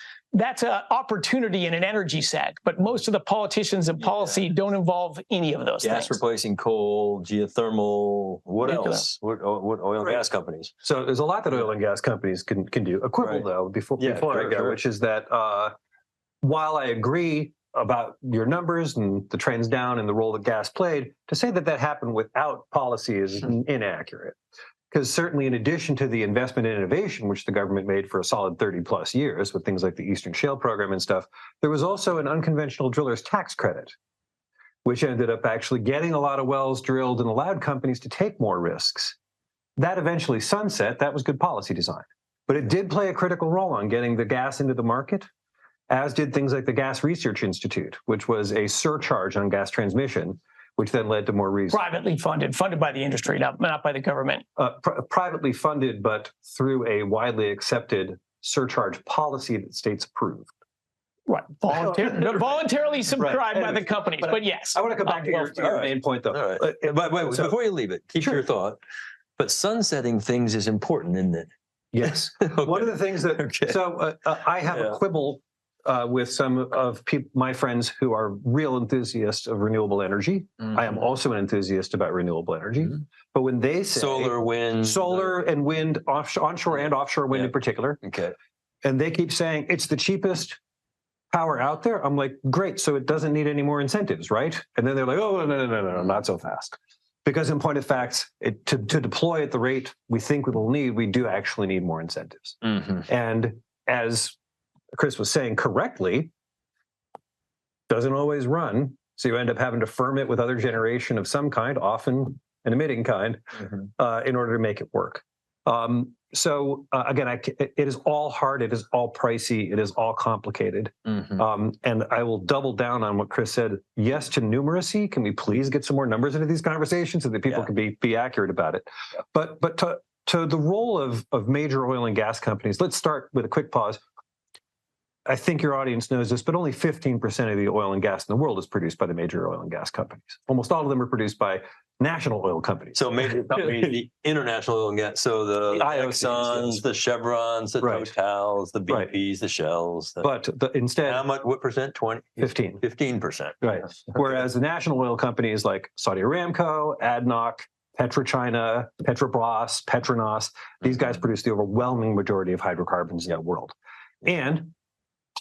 B: an opportunity in an energy set, but most of the politicians and policy don't involve any of those
A: gas
B: things.
A: Replacing coal, geothermal, what else? What oil and gas companies?
C: So there's a lot that oil and gas companies can do. A quibble, though, before I go, which is that while I agree about your numbers and the trends down and the role that gas played, to say that happened without policy is inaccurate. Because certainly in addition to the investment in innovation, which the government made for a solid 30 plus years with things like the Eastern Shale program and stuff, there was also an unconventional driller's tax credit, which ended up actually getting a lot of wells drilled and allowed companies to take more risks. That eventually sunset. That was good policy design. But it did play a critical role on getting the gas into the market, as did things like the Gas Research Institute, which was a surcharge on gas transmission, which then led to more reasons.
B: Privately funded by the industry, not by the government.
C: Privately funded, but through a widely accepted surcharge policy that states approved.
B: Right, voluntarily subscribed by the companies, but yes.
C: I want to come back to your main point, though.
A: All right. But before you leave it, keep your thought. But sunsetting things is important, isn't it?
C: Yes. Okay. One of the things that, so I have a quibble with some of my friends who are real enthusiasts of renewable energy. Mm-hmm. I am also an enthusiast about renewable energy. Mm-hmm. But when they say solar and wind, onshore and offshore wind in particular, and they keep saying it's the cheapest power out there, I'm like, great, so it doesn't need any more incentives, right? And then they're like, oh, no, not so fast. Because in point of fact, to deploy at the rate we think we will need, we do actually need more incentives. Mm-hmm. And as Chris was saying correctly, doesn't always run. So you end up having to firm it with other generation of some kind, often an emitting kind, in order to make it work. So again, it is all hard. It is all pricey. It is all complicated. Mm-hmm. And I will double down on what Chris said. Yes to numeracy. Can we please get some more numbers into these conversations so that people can be accurate about it? Yeah. But to the role of major oil and gas companies, let's start with a quick pause. I think your audience knows this, but only 15% of the oil and gas in the world is produced by the major oil and gas companies. Almost all of them are produced by national oil companies.
A: So major companies, the international oil and gas, so the Exxons, the Chevrons, the Totals, the BPs, the Shells.
C: But instead...
A: How much, what percent? 20?
C: 15.
A: 15%.
C: Right. Okay. Whereas the national oil companies like Saudi Aramco, ADNOC, PetroChina, Petrobras, Petronas, these guys produce the overwhelming majority of hydrocarbons in the world. And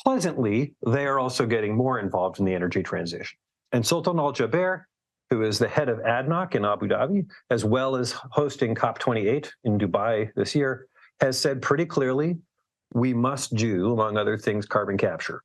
C: pleasantly, they are also getting more involved in the energy transition. And Sultan Al Jaber, who is the head of ADNOC in Abu Dhabi, as well as hosting COP28 in Dubai this year, has said pretty clearly, we must do, among other things, carbon capture.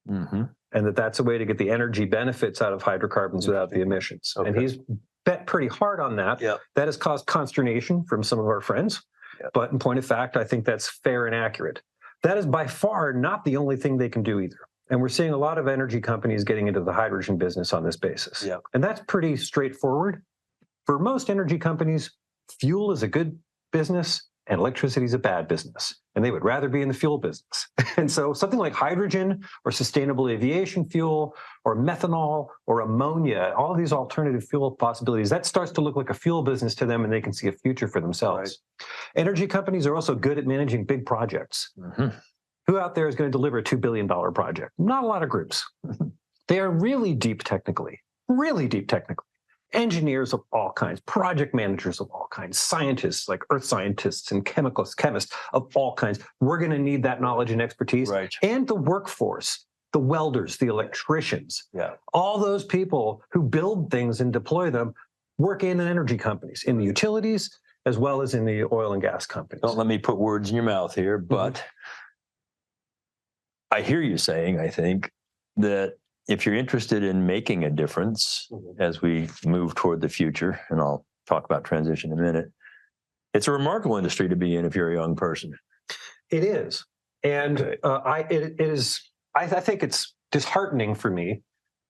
C: Mm-hmm. And that's a way to get the energy benefits out of hydrocarbons without the emissions. Okay. And he's bet pretty hard on that. Yep. That has caused consternation from some of our friends. Yep. But in point of fact, I think that's fair and accurate. That is by far not the only thing they can do either. And we're seeing a lot of energy companies getting into the hydrogen business on this basis. Yep. And that's pretty straightforward. For most energy companies, fuel is a good business and electricity is a bad business. and they would rather be in the fuel business. And so something like hydrogen or sustainable aviation fuel or methanol or ammonia, all of these alternative fuel possibilities, that starts to look like a fuel business to them, and they can see a future for themselves. Right. Energy companies are also good at managing big projects. Who out there is going to deliver a $2 billion project? Not a lot of groups. They are really deep technically. Engineers of all kinds, project managers of all kinds, scientists like earth scientists and chemists of all kinds. We're going to need that knowledge and expertise.
A: Right.
C: And the workforce, the welders, the electricians, all those people who build things and deploy them work in energy companies, in the utilities, as well as in the oil and gas companies.
A: Don't let me put words in your mouth here, but I hear you saying, I think, that if you're interested in making a difference as we move toward the future, and I'll talk about transition in a minute, it's a remarkable industry to be in if you're a young person.
C: It is. And I think it's disheartening for me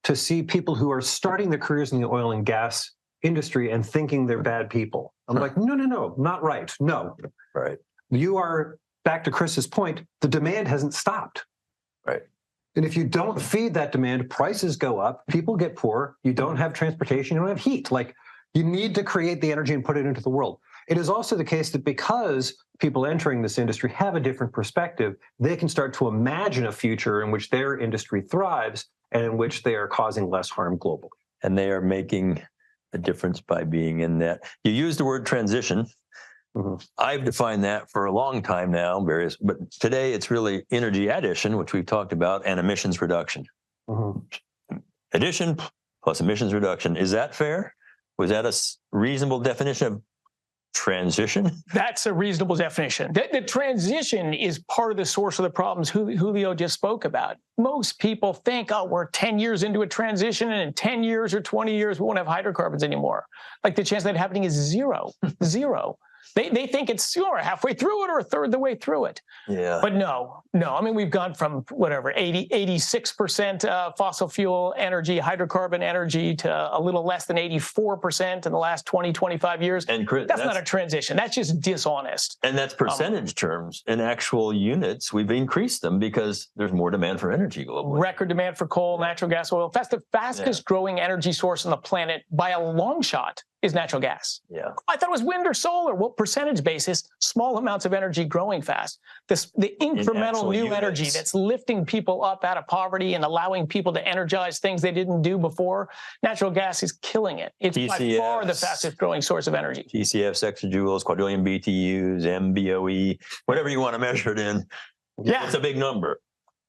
C: to see people who are starting their careers in the oil and gas industry and thinking they're bad people. I'm like, no, not right. No.
A: Right.
C: You are, back to Chris's point, the demand hasn't stopped.
A: Right.
C: And if you don't feed that demand, prices go up, people get poor, you don't have transportation, you don't have heat. Like, you need to create the energy and put it into the world. It is also the case that because people entering this industry have a different perspective, they can start to imagine a future in which their industry thrives and in which they are causing less harm globally.
A: And they are making a difference by being in that. You use the word transition. I've defined that for a long time now, but today it's really energy addition, which we've talked about, and emissions reduction. Addition plus emissions reduction. Is that fair? Was that a reasonable definition of transition?
B: That's a reasonable definition. The transition is part of the source of the problems Julio just spoke about. Most people think, oh, we're 10 years into a transition, and in 10 years or 20 years, we won't have hydrocarbons anymore. Like, the chance of that happening is zero. They think it's halfway through it or a third of the way through it.
A: Yeah.
B: But no. I mean, we've gone from 86% fossil fuel energy, hydrocarbon energy, to a little less than 84% in the last 20, 25 years.
A: And Chris,
B: that's not a transition. That's just dishonest.
A: And that's percentage terms. In actual units, we've increased them because there's more demand for energy globally.
B: Record demand for coal, natural gas, oil. That's the fastest growing energy source on the planet by a long shot. Is natural gas.
A: Yeah.
B: I thought it was wind or solar. Well, percentage basis, small amounts of energy growing fast. The incremental new energy that's lifting people up out of poverty and allowing people to energize things they didn't do before. Natural gas is killing it. It's by far the fastest growing source of energy.
A: TCF, exajoules, quadrillion BTUs, MBOE, whatever you want to measure it in. Yeah. It's a big number.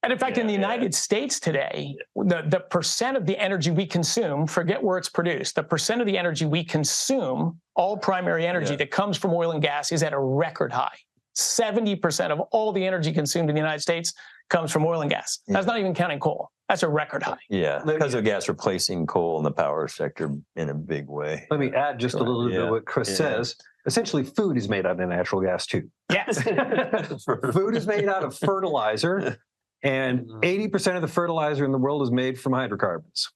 B: And in fact, in the United States today, the percent of the energy we consume, forget where it's produced, the percent of the energy we consume, all primary energy that comes from oil and gas, is at a record high. 70% of all the energy consumed in the United States comes from oil and gas. That's not even counting coal. That's a record high.
A: Yeah, because of gas replacing coal in the power sector in a big way.
C: Let me add just a little bit of what Chris says. Essentially, food is made out of natural gas too.
B: Yes.
C: Food is made out of fertilizer. And 80% of the fertilizer in the world is made from hydrocarbons.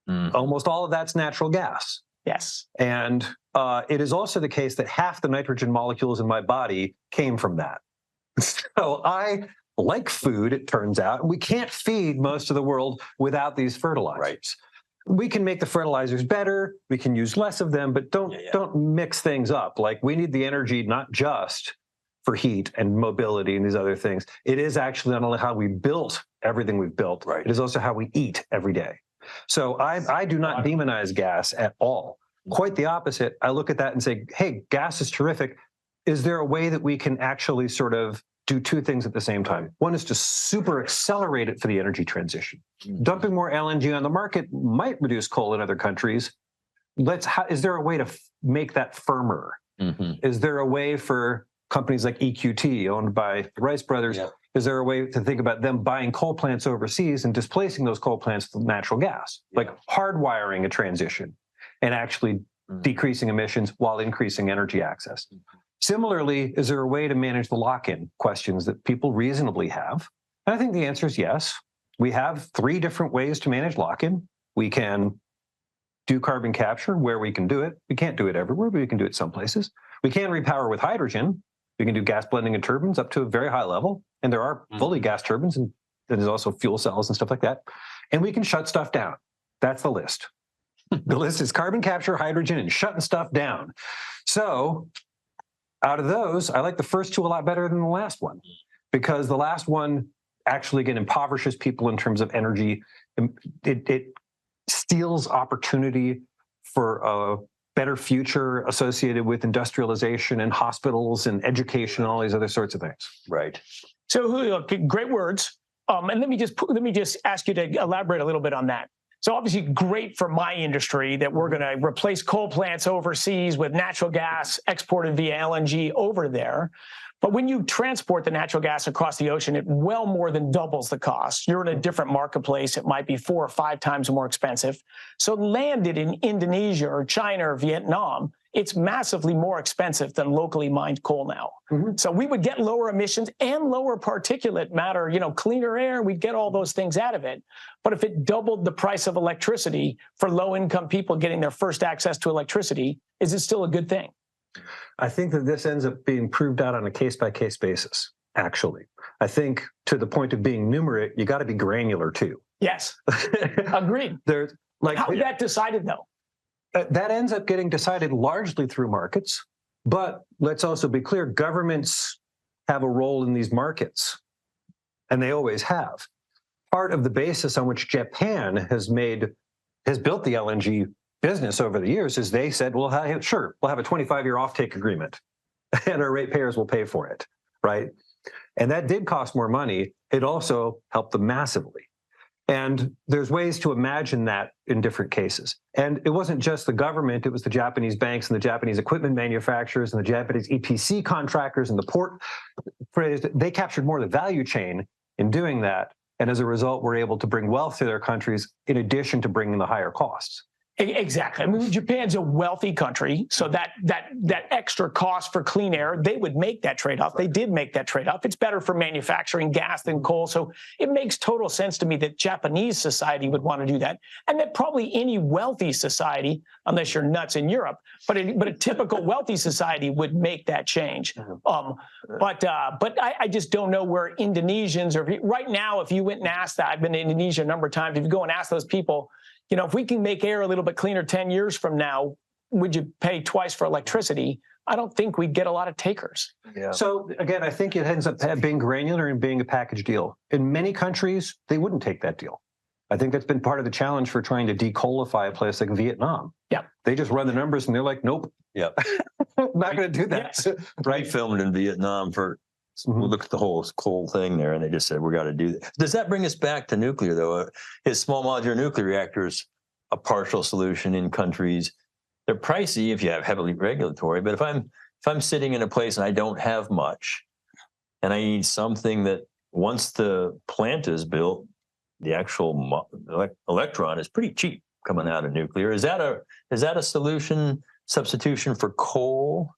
C: Almost all of that's natural gas.
B: Yes.
C: And it is also the case that half the nitrogen molecules in my body came from that. So I like food, it turns out. We can't feed most of the world without these fertilizers. Right. We can make the fertilizers better, we can use less of them, but don't mix things up. Like, we need the energy not just for heat and mobility and these other things. It is actually not only how we built everything we've built, it is also how we eat every day. So I do not demonize gas at all. Quite the opposite. I look at that and say, hey, gas is terrific. Is there a way that we can actually sort of do two things at the same time? One is to super accelerate it for the energy transition. Dumping more LNG on the market might reduce coal in other countries. Is there a way to make that firmer? Is there a way for companies like EQT, owned by the Wright brothers, is there a way to think about them buying coal plants overseas and displacing those coal plants with natural gas? Like hardwiring a transition and actually decreasing emissions while increasing energy access. Similarly, is there a way to manage the lock-in questions that people reasonably have? And I think the answer is yes. We have 3 different ways to manage lock-in. We can do carbon capture where we can do it. We can't do it everywhere, but we can do it some places. We can repower with hydrogen. We can do gas blending and turbines up to a very high level. And there are fully gas turbines, and there's also fuel cells and stuff like that. And we can shut stuff down. That's the list. The list is carbon capture, hydrogen, and shutting stuff down. So out of those, I like the first two a lot better than the last one, because the last one actually, again, impoverishes people in terms of energy. It steals opportunity for a better future associated with industrialization and hospitals and education and all these other sorts of things.
A: Right.
B: So Julio, great words. And let me just ask you to elaborate a little bit on that. So obviously great for my industry that we're going to replace coal plants overseas with natural gas exported via LNG over there. But when you transport the natural gas across the ocean, it well more than doubles the cost. You're in a different marketplace. It might be 4 or 5 times more expensive. So landed in Indonesia or China or Vietnam, it's massively more expensive than locally mined coal now. So we would get lower emissions and lower particulate matter, cleaner air. We'd get all those things out of it. But if it doubled the price of electricity for low-income people getting their first access to electricity, is it still a good thing?
C: I think that this ends up being proved out on a case-by-case basis, actually. I think to the point of being numerate, you got to be granular too.
B: Yes, agreed. How is that decided though?
C: That ends up getting decided largely through markets, but let's also be clear, governments have a role in these markets, and they always have. Part of the basis on which Japan has built the LNG business over the years is they said, well, sure, we'll have a 25-year offtake agreement and our ratepayers will pay for it, right? And that did cost more money. It also helped them massively. And there's ways to imagine that in different cases. And it wasn't just the government, it was the Japanese banks and the Japanese equipment manufacturers and the Japanese EPC contractors and the port. They captured more of the value chain in doing that. And as a result, were able to bring wealth to their countries in addition to bringing the higher costs.
B: Exactly. I mean, Japan's a wealthy country, so that extra cost for clean air, they would make that trade-off. They did make that trade-off. It's better for manufacturing gas than coal, so it makes total sense to me that Japanese society would want to do that, and that probably any wealthy society, unless you're nuts in Europe, but a typical wealthy society would make that change. But I just don't know where Indonesians or right now, if you went and asked that, I've been to Indonesia a number of times. If you go and ask those people, if we can make air a little bit cleaner 10 years from now, would you pay twice for electricity? I don't think we'd get a lot of takers.
C: Yeah. So again, I think it ends up being granular and being a package deal. In many countries, they wouldn't take that deal. I think that's been part of the challenge for trying to decoalify a place like Vietnam. Yeah. They just run the numbers and they're like, nope. Yeah. Not going to do that.
A: Yes. Right. We filmed in Vietnam we looked at the whole coal thing there, and they just said, we got to do that. Does that bring us back to nuclear, though? Is small modular nuclear reactors a partial solution in countries? They're pricey if you have heavily regulatory, but if I'm sitting in a place and I don't have much, and I need something that once the plant is built, the actual electron is pretty cheap coming out of nuclear. Is that a substitution for coal?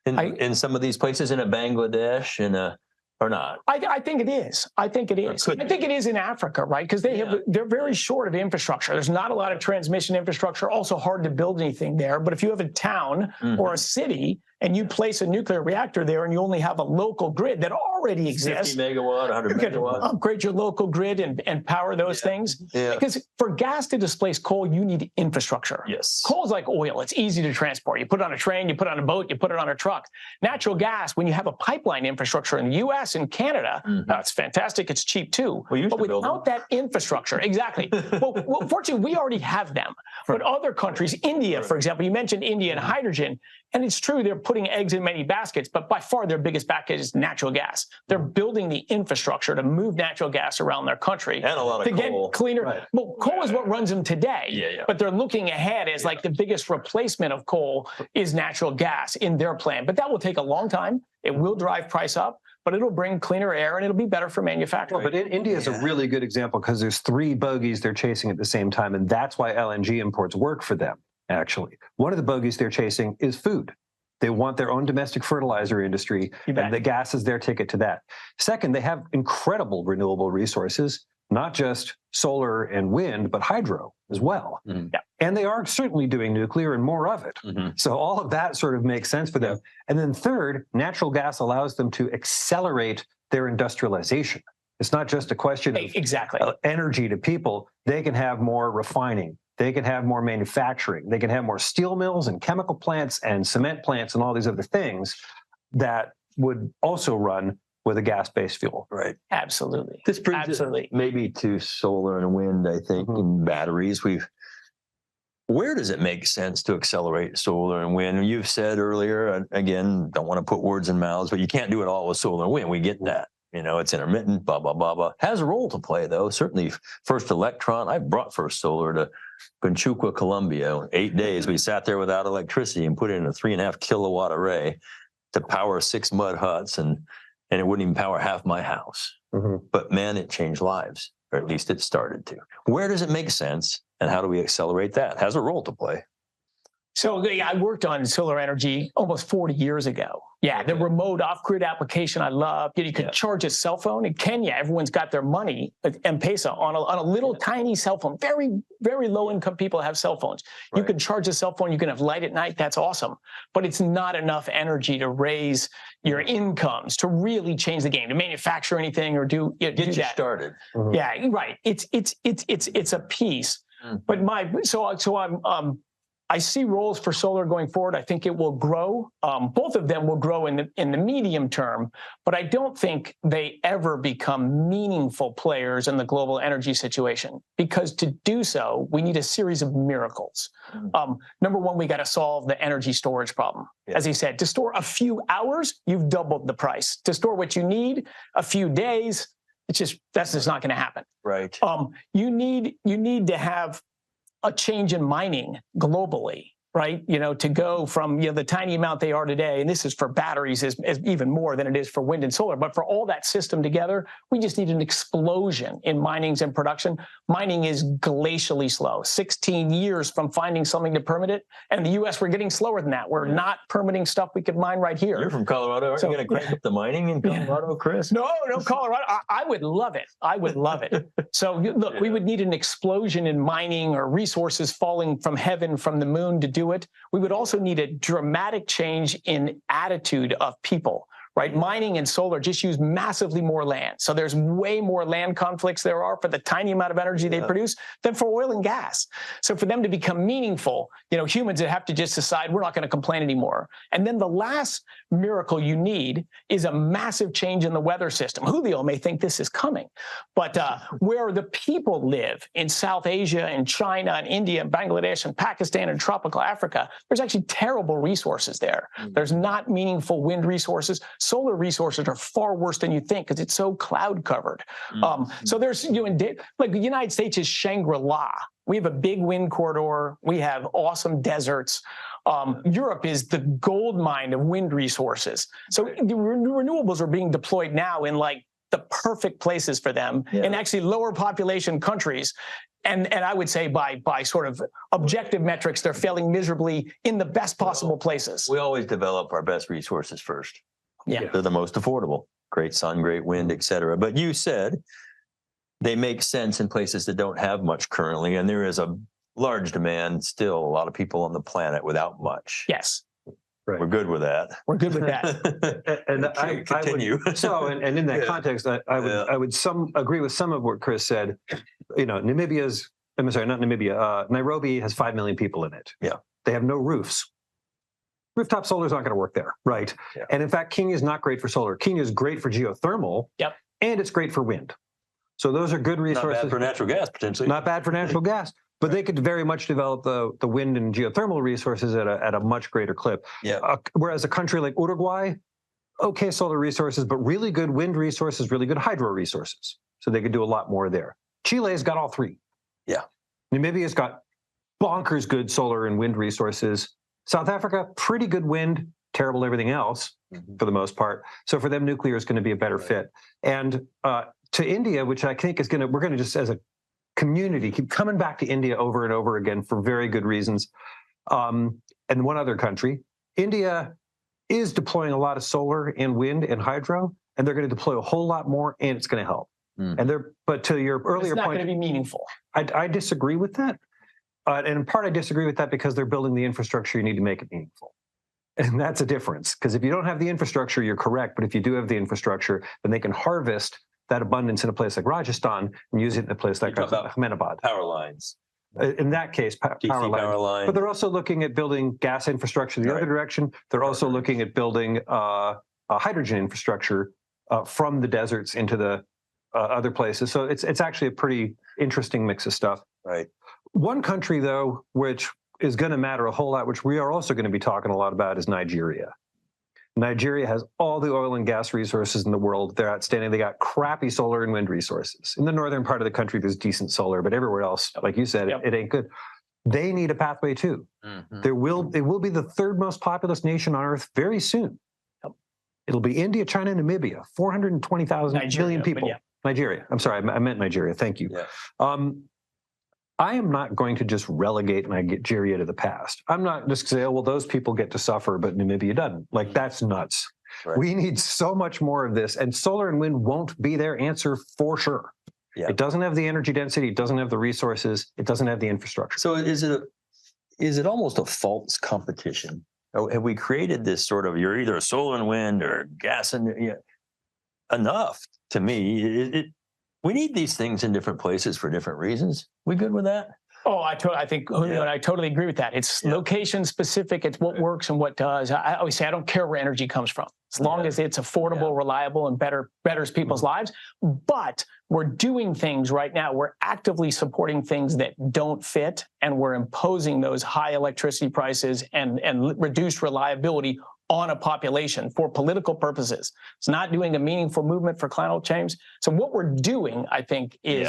A: In some of these places, in a Bangladesh, or not?
B: I think it is. I think it is. I think it is in Africa, right? Because they're very short of infrastructure. There's not a lot of transmission infrastructure. Also hard to build anything there. But if you have a town or a city and you place a nuclear reactor there and you only have a local grid that already exists,
A: 50 megawatt, 100 megawatt,
B: upgrade your local grid and power those things. Yeah. Because for gas to displace coal, you need infrastructure.
A: Yes.
B: Coal is like oil. It's easy to transport. You put it on a train, you put it on a boat, you put it on a truck. Natural gas, when you have a pipeline infrastructure in the U.S. and Canada, it's fantastic. It's cheap too. But without that infrastructure, exactly. well, fortunately, we already have them. But other countries, India, for example, you mentioned India and hydrogen, and it's true they're putting eggs in many baskets, but by far their biggest basket is natural gas. They're building the infrastructure to move natural gas around their country.
A: And a lot of coal.
B: Get cleaner. Right. Well, coal is what runs them today, but they're looking ahead as like the biggest replacement of coal is natural gas in their plan. But that will take a long time. It will drive price up, but it'll bring cleaner air and it'll be better for manufacturing.
C: Well, but India is a really good example because there's 3 bogeys they're chasing at the same time, and that's why LNG imports work for them, actually. One of the bogeys they're chasing is food. They want their own domestic fertilizer industry, and the gas is their ticket to that. Second, they have incredible renewable resources. not just solar and wind, but hydro as well.
A: Mhm.
B: Yeah.
C: And they are certainly doing nuclear and more of it.
A: Mhm.
C: So all of that sort of makes sense for them. And then third, natural gas allows them to accelerate their industrialization. It's not just a question of
B: Exactly.
C: energy to people. They can have more refining. They can have more manufacturing. They can have more steel mills and chemical plants and cement plants and all these other things that would also run with a gas-based fuel.
A: Right.
B: Absolutely.
A: This brings
B: Absolutely.
A: it maybe to solar and wind, I think,
C: Mhm.
A: and batteries. Where does it make sense to accelerate solar and wind? You've said earlier, and again, don't want to put words in mouths, but you can't do it all with solar and wind. We get that. It's intermittent, blah, blah, blah, blah. Has a role to play, though. Certainly, first electron, I brought first solar to Conchuqua, Colombia. 8 days, we sat there without electricity and put in a 3.5 kilowatt array to power 6 mud huts, and it wouldn't even power half my house.
C: Mhm.
A: But man, it changed lives, or at least it started to. Where does it make sense, and how do we accelerate that? Has a role to play.
B: So I worked on solar energy almost 40 years ago. Yeah, the remote off-grid application I love. You could charge a cell phone. In Kenya, everyone's got their money, M-Pesa, on a little tiny cell phone. Very, very low-income people have cell phones. You
A: Right.
B: can charge a cell phone. You can have light at night. That's awesome. But it's not enough energy to raise your incomes, to really change the game, to manufacture anything or do
A: Get
B: do
A: you
B: that.
A: started.
B: Yeah, right. It's a piece. But I see roles for solar going forward. I think it will grow. Both of them will grow in the medium term, but I don't think they ever become meaningful players in the global energy situation, because to do so, we need a series of miracles. Number one, we got to solve the energy storage problem.
A: Yeah.
B: As he said, to store a few hours, you've doubled the price. To store what you need, a few days, that's just not going to happen.
A: Right.
B: You need to have a change in mining globally, right? To go from the tiny amount they are today, and this is for batteries is even more than it is for wind and solar, but for all that system together, we just need an explosion in minings and production. Mining is glacially slow, 16 years from finding something to permit it. And in the US, we're getting slower than that. We're not permitting stuff we could mine right here.
A: You're from Colorado. Aren't you going to crank up the mining in Colorado, Chris?
B: No, Colorado. I would love it. I would love it. So look, we would need an explosion in mining or resources falling from heaven, from the moon to do it. We would also need a dramatic change in attitude of people, right? Mining and solar just use massively more land. So there's way more land conflicts there are for the tiny amount of energy they produce than for oil and gas. So for them to become meaningful, humans would have to just decide we're not going to complain anymore. And then the last miracle you need is a massive change in the weather system. Julio may think this is coming, but where the people live in South Asia and China and India and Bangladesh and Pakistan and tropical Africa, there's actually terrible resources there. There's not meaningful wind resources. Solar resources are far worse than you think because it's so cloud covered. So there's, like the United States is Shangri-La. We have a big wind corridor. We have awesome deserts. Europe is the gold mine of wind resources. So the renewables are being deployed now in like the perfect places for them in actually lower population countries. And I would say by sort of objective metrics, they're failing miserably in the best possible places.
A: We always develop our best resources first.
B: Yeah.
A: They're the most affordable. Great sun, great wind, et cetera. But you said they make sense in places that don't have much currently, and there is a large demand, still a lot of people on the planet without much.
B: Yes.
C: Right.
A: We're good with that.
B: We're good with that.
C: And
A: Continue.
C: And in that context, I would agree with some of what Chris said. Nairobi has 5 million people in it.
A: Yeah.
C: They have no roofs. Rooftop solar is not going to work there, right?
A: Yeah.
C: And in fact, Kenya is not great for solar. Kenya is great for geothermal.
B: Yep.
C: And it's great for wind. So those are good resources.
A: Not bad for natural gas, potentially.
C: Not bad for natural gas. But they could very much develop the wind and geothermal resources at a much greater clip.
A: Yeah.
C: Whereas a country like Uruguay, okay, solar resources, but really good wind resources, really good hydro resources. So they could do a lot more there. Chile's got all three.
A: Yeah.
C: Namibia's got bonkers good solar and wind resources. South Africa, pretty good wind, terrible everything else for the most part. So for them, nuclear is going to be a better fit. And to India, which I think we're going to just as a community keep coming back to India over and over again for very good reasons. And one other country, India is deploying a lot of solar and wind and hydro, and they're going to deploy a whole lot more, and it's going to help. But to your earlier
B: it's not
C: point,
B: going to be meaningful.
C: I disagree with that. And in part, I disagree with that because they're building the infrastructure you need to make it meaningful. And that's a difference. Because if you don't have the infrastructure, you're correct. But if you do have the infrastructure, then they can harvest that abundance in a place like Rajasthan and use it in a place like Ahmedabad.
A: Power lines.
C: In that case, power lines. But they're also looking at building gas infrastructure the other direction. They're also looking at building a hydrogen infrastructure from the deserts into the other places. So it's actually a pretty interesting mix of stuff.
A: Right.
C: One country, though, which is going to matter a whole lot, which we are also going to be talking a lot about, is Nigeria. Nigeria has all the oil and gas resources in the world. They're outstanding. They got crappy solar and wind resources. In the northern part of the country, there's decent solar, but everywhere else, like you said, it ain't good. They need a pathway too. It will be the third most populous nation on earth very soon. It'll be India, China, and Namibia. 420,000 million people. Nigeria. I'm sorry, I meant Nigeria. Thank you. I am not going to just relegate Nigeria to the past. I'm not just say, oh, well, those people get to suffer, but Namibia doesn't. Like, that's nuts. Right. We need so much more of this, and solar and wind won't be their answer for sure. It doesn't have the energy density, it doesn't have the resources, it doesn't have the infrastructure.
A: So is it almost a false competition? Or have we created this sort of, you're either a solar and wind or gas and enough to me? We need these things in different places for different reasons. We good with that?
B: Oh, I think Julio and I totally agree with that. It's location specific. It's what works and what does. I always say I don't care where energy comes from, as long as it's affordable, reliable, and betters people's lives. But we're doing things right now. We're actively supporting things that don't fit, and we're imposing those high electricity prices and reduced reliability on a population for political purposes. It's not doing a meaningful movement for climate change. So what we're doing, I think, is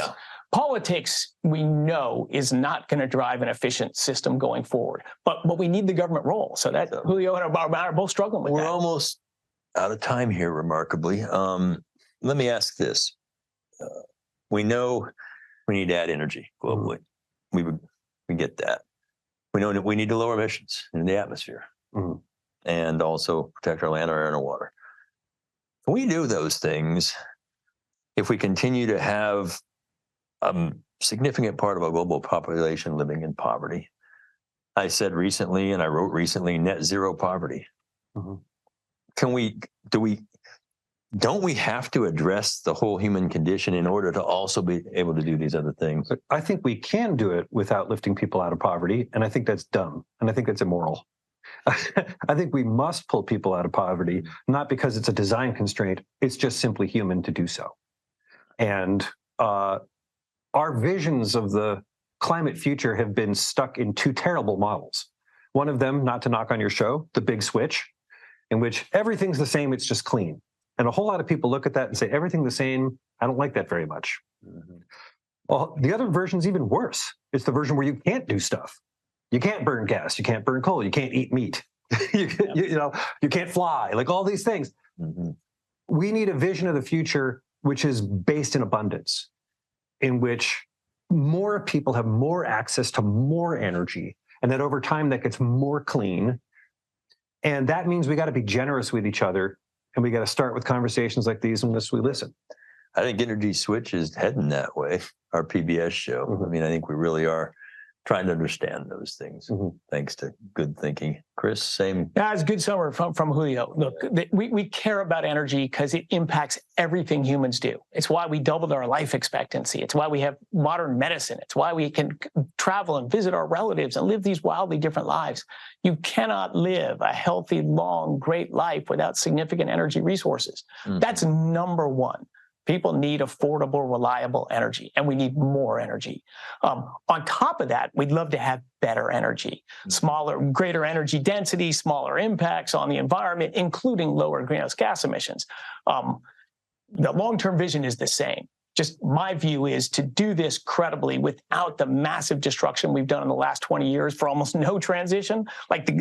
B: politics, we know, is not going to drive an efficient system going forward. But we need the government role. So that Julio and I are both struggling with that.
A: We're almost out of time here, remarkably. Let me ask this. We know we need to add energy globally. We get that. We know that we need to lower emissions in the atmosphere. And also protect our land, our air, and our water. When we do those things, if we continue to have a significant part of our global population living in poverty, I said recently, and I wrote recently, net zero poverty. Don't we have to address the whole human condition in order to also be able to do these other things?
C: I think we can do it without lifting people out of poverty, and I think that's dumb, and I think that's immoral. I think we must pull people out of poverty, not because it's a design constraint. It's just simply human to do so. And our visions of the climate future have been stuck in two terrible models. One of them, not to knock on your show, the big switch, in which everything's the same, it's just clean. And a whole lot of people look at that and say, everything the same, I don't like that very much. Well, the other version's even worse. It's the version where you can't do stuff. You can't burn gas, you can't burn coal, you can't eat meat, you can't fly, like all these things. We need a vision of the future which is based in abundance, in which more people have more access to more energy, and that over time that gets more clean. And that means we got to be generous with each other, and we got to start with conversations like these unless we listen.
A: I think Energy Switch is heading that way, our PBS show. I mean, I think we really are trying to understand those things, thanks to good thinking. Chris, same.
B: Yeah, it's a good summary from Julio. Look, we care about energy because it impacts everything humans do. It's why we doubled our life expectancy. It's why we have modern medicine. It's why we can travel and visit our relatives and live these wildly different lives. You cannot live a healthy, long, great life without significant energy resources. That's number one. People need affordable, reliable energy, and we need more energy. On top of that, we'd love to have better energy, greater energy density, smaller impacts on the environment, including lower greenhouse gas emissions. The long-term vision is the same. Just my view is to do this credibly without the massive destruction we've done in the last 20 years for almost no transition.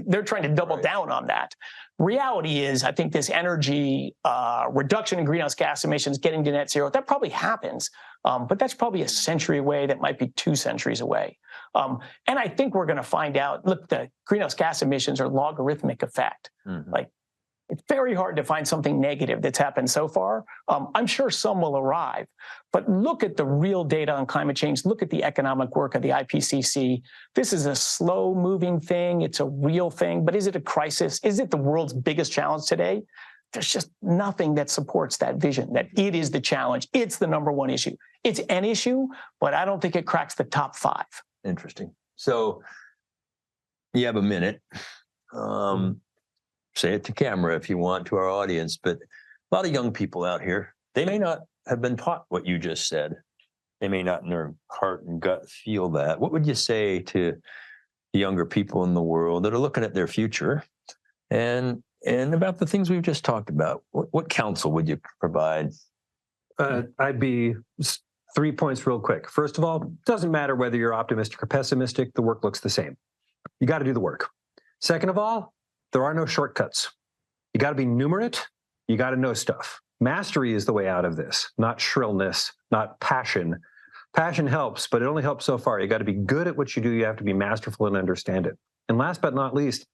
B: They're trying to double down on that. Reality is, I think this energy reduction in greenhouse gas emissions, getting to net zero, that probably happens, but that's probably a century away. That might be 2 centuries away. And I think we're going to find out, look, the greenhouse gas emissions are logarithmic effect. Like It's very hard to find something negative that's happened so far. I'm sure some will arrive, but look at the real data on climate change. Look at the economic work of the IPCC. This is a slow-moving thing. It's a real thing, but is it a crisis? Is it the world's biggest challenge today? There's just nothing that supports that vision, that it is the challenge. It's the number one issue. It's an issue, but I don't think it cracks the top 5.
A: Interesting. So you have a minute. Say it to camera if you want, to our audience, but a lot of young people out here, they may not have been taught what you just said. They may not in their heart and gut feel that. What would you say to the younger people in the world that are looking at their future and about the things we've just talked about? What counsel would you provide?
C: I'd be 3 points real quick. First of all, it doesn't matter whether you're optimistic or pessimistic, the work looks the same. You got to do the work. Second of all, there are no shortcuts. You got to be numerate. You got to know stuff. Mastery is the way out of this, not shrillness, not passion. Passion helps, but it only helps so far. You got to be good at what you do. You have to be masterful and understand it. And last but not least,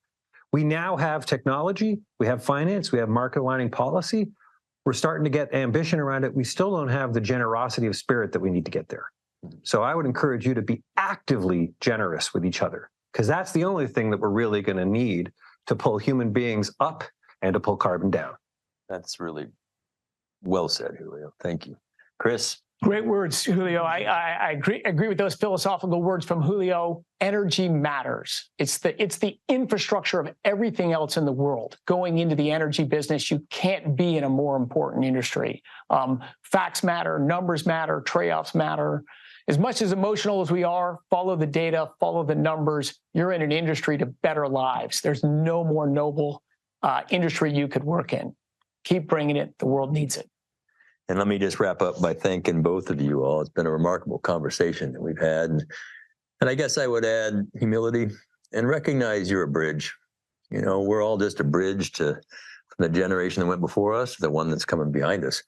C: we now have technology, we have finance, we have market aligning policy. We're starting to get ambition around it. We still don't have the generosity of spirit that we need to get there. So I would encourage you to be actively generous with each other, because that's the only thing that we're really going to need to pull human beings up and to pull carbon down.
A: That's really well said, Julio. Thank you. Chris?
B: Great words, Julio. I agree with those philosophical words from Julio. Energy matters. It's the infrastructure of everything else in the world. Going into the energy business, you can't be in a more important industry. Facts matter, numbers matter, trade-offs matter. As much as emotional as we are, follow the data, follow the numbers. You're in an industry to better lives. There's no more noble industry you could work in. Keep bringing it. The world needs it.
A: And let me just wrap up by thanking both of you all. It's been a remarkable conversation that we've had. And I guess I would add humility and recognize you're a bridge. You know, we're all just a bridge to the generation that went before us, the one that's coming behind us.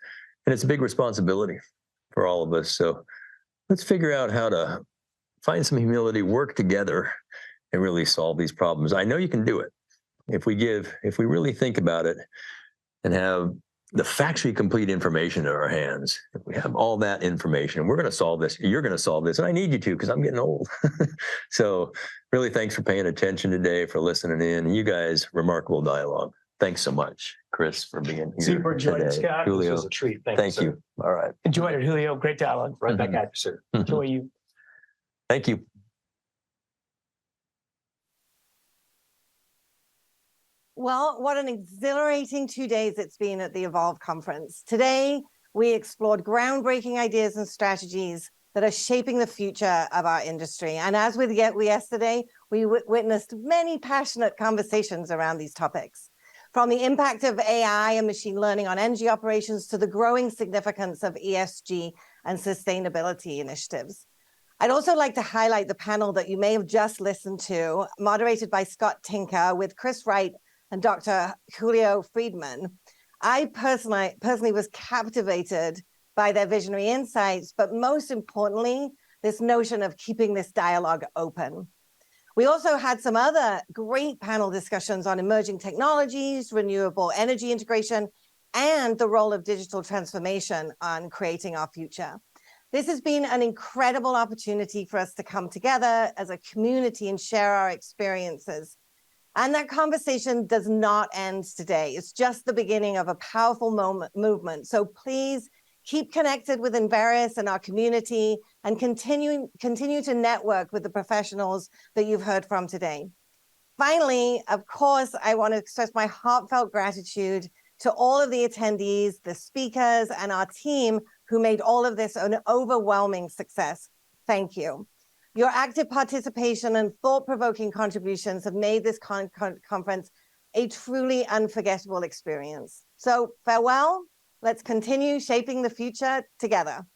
A: And it's a big responsibility for all of us. So let's figure out how to find some humility, work together, and really solve these problems. I know you can do it. If we really think about it and have the factually complete information in our hands, if we have all that information, and we're going to solve this, you're going to solve this, and I need you to because I'm getting old. So really thanks for paying attention today, for listening in. You guys, remarkable dialogue. Thanks so much, Chris, for being here.
B: Super enjoyed it, Scott.
A: Julio,
C: This was a treat.
A: Thank you. All right.
B: Enjoyed it, Julio. Great dialogue.
C: Right back at you, sir.
B: Enjoy you.
A: Thank you.
D: Well, what an exhilarating 2 days it's been at the Evolve conference. Today, we explored groundbreaking ideas and strategies that are shaping the future of our industry. And as with yesterday, we witnessed many passionate conversations around these topics. From the impact of AI and machine learning on energy operations to the growing significance of ESG and sustainability initiatives. I'd also like to highlight the panel that you may have just listened to, moderated by Scott Tinker with Chris Wright and Dr. Julio Friedmann. I personally was captivated by their visionary insights, but most importantly, this notion of keeping this dialogue open. We also had some other great panel discussions on emerging technologies, renewable energy integration, and the role of digital transformation on creating our future. This has been an incredible opportunity for us to come together as a community and share our experiences. And that conversation does not end today. It's just the beginning of a powerful movement. So please keep connected with Enverus and our community and continue to network with the professionals that you've heard from today. Finally, of course, I want to express my heartfelt gratitude to all of the attendees, the speakers, and our team who made all of this an overwhelming success. Thank you. Your active participation and thought-provoking contributions have made this conference a truly unforgettable experience. So farewell, let's continue shaping the future together.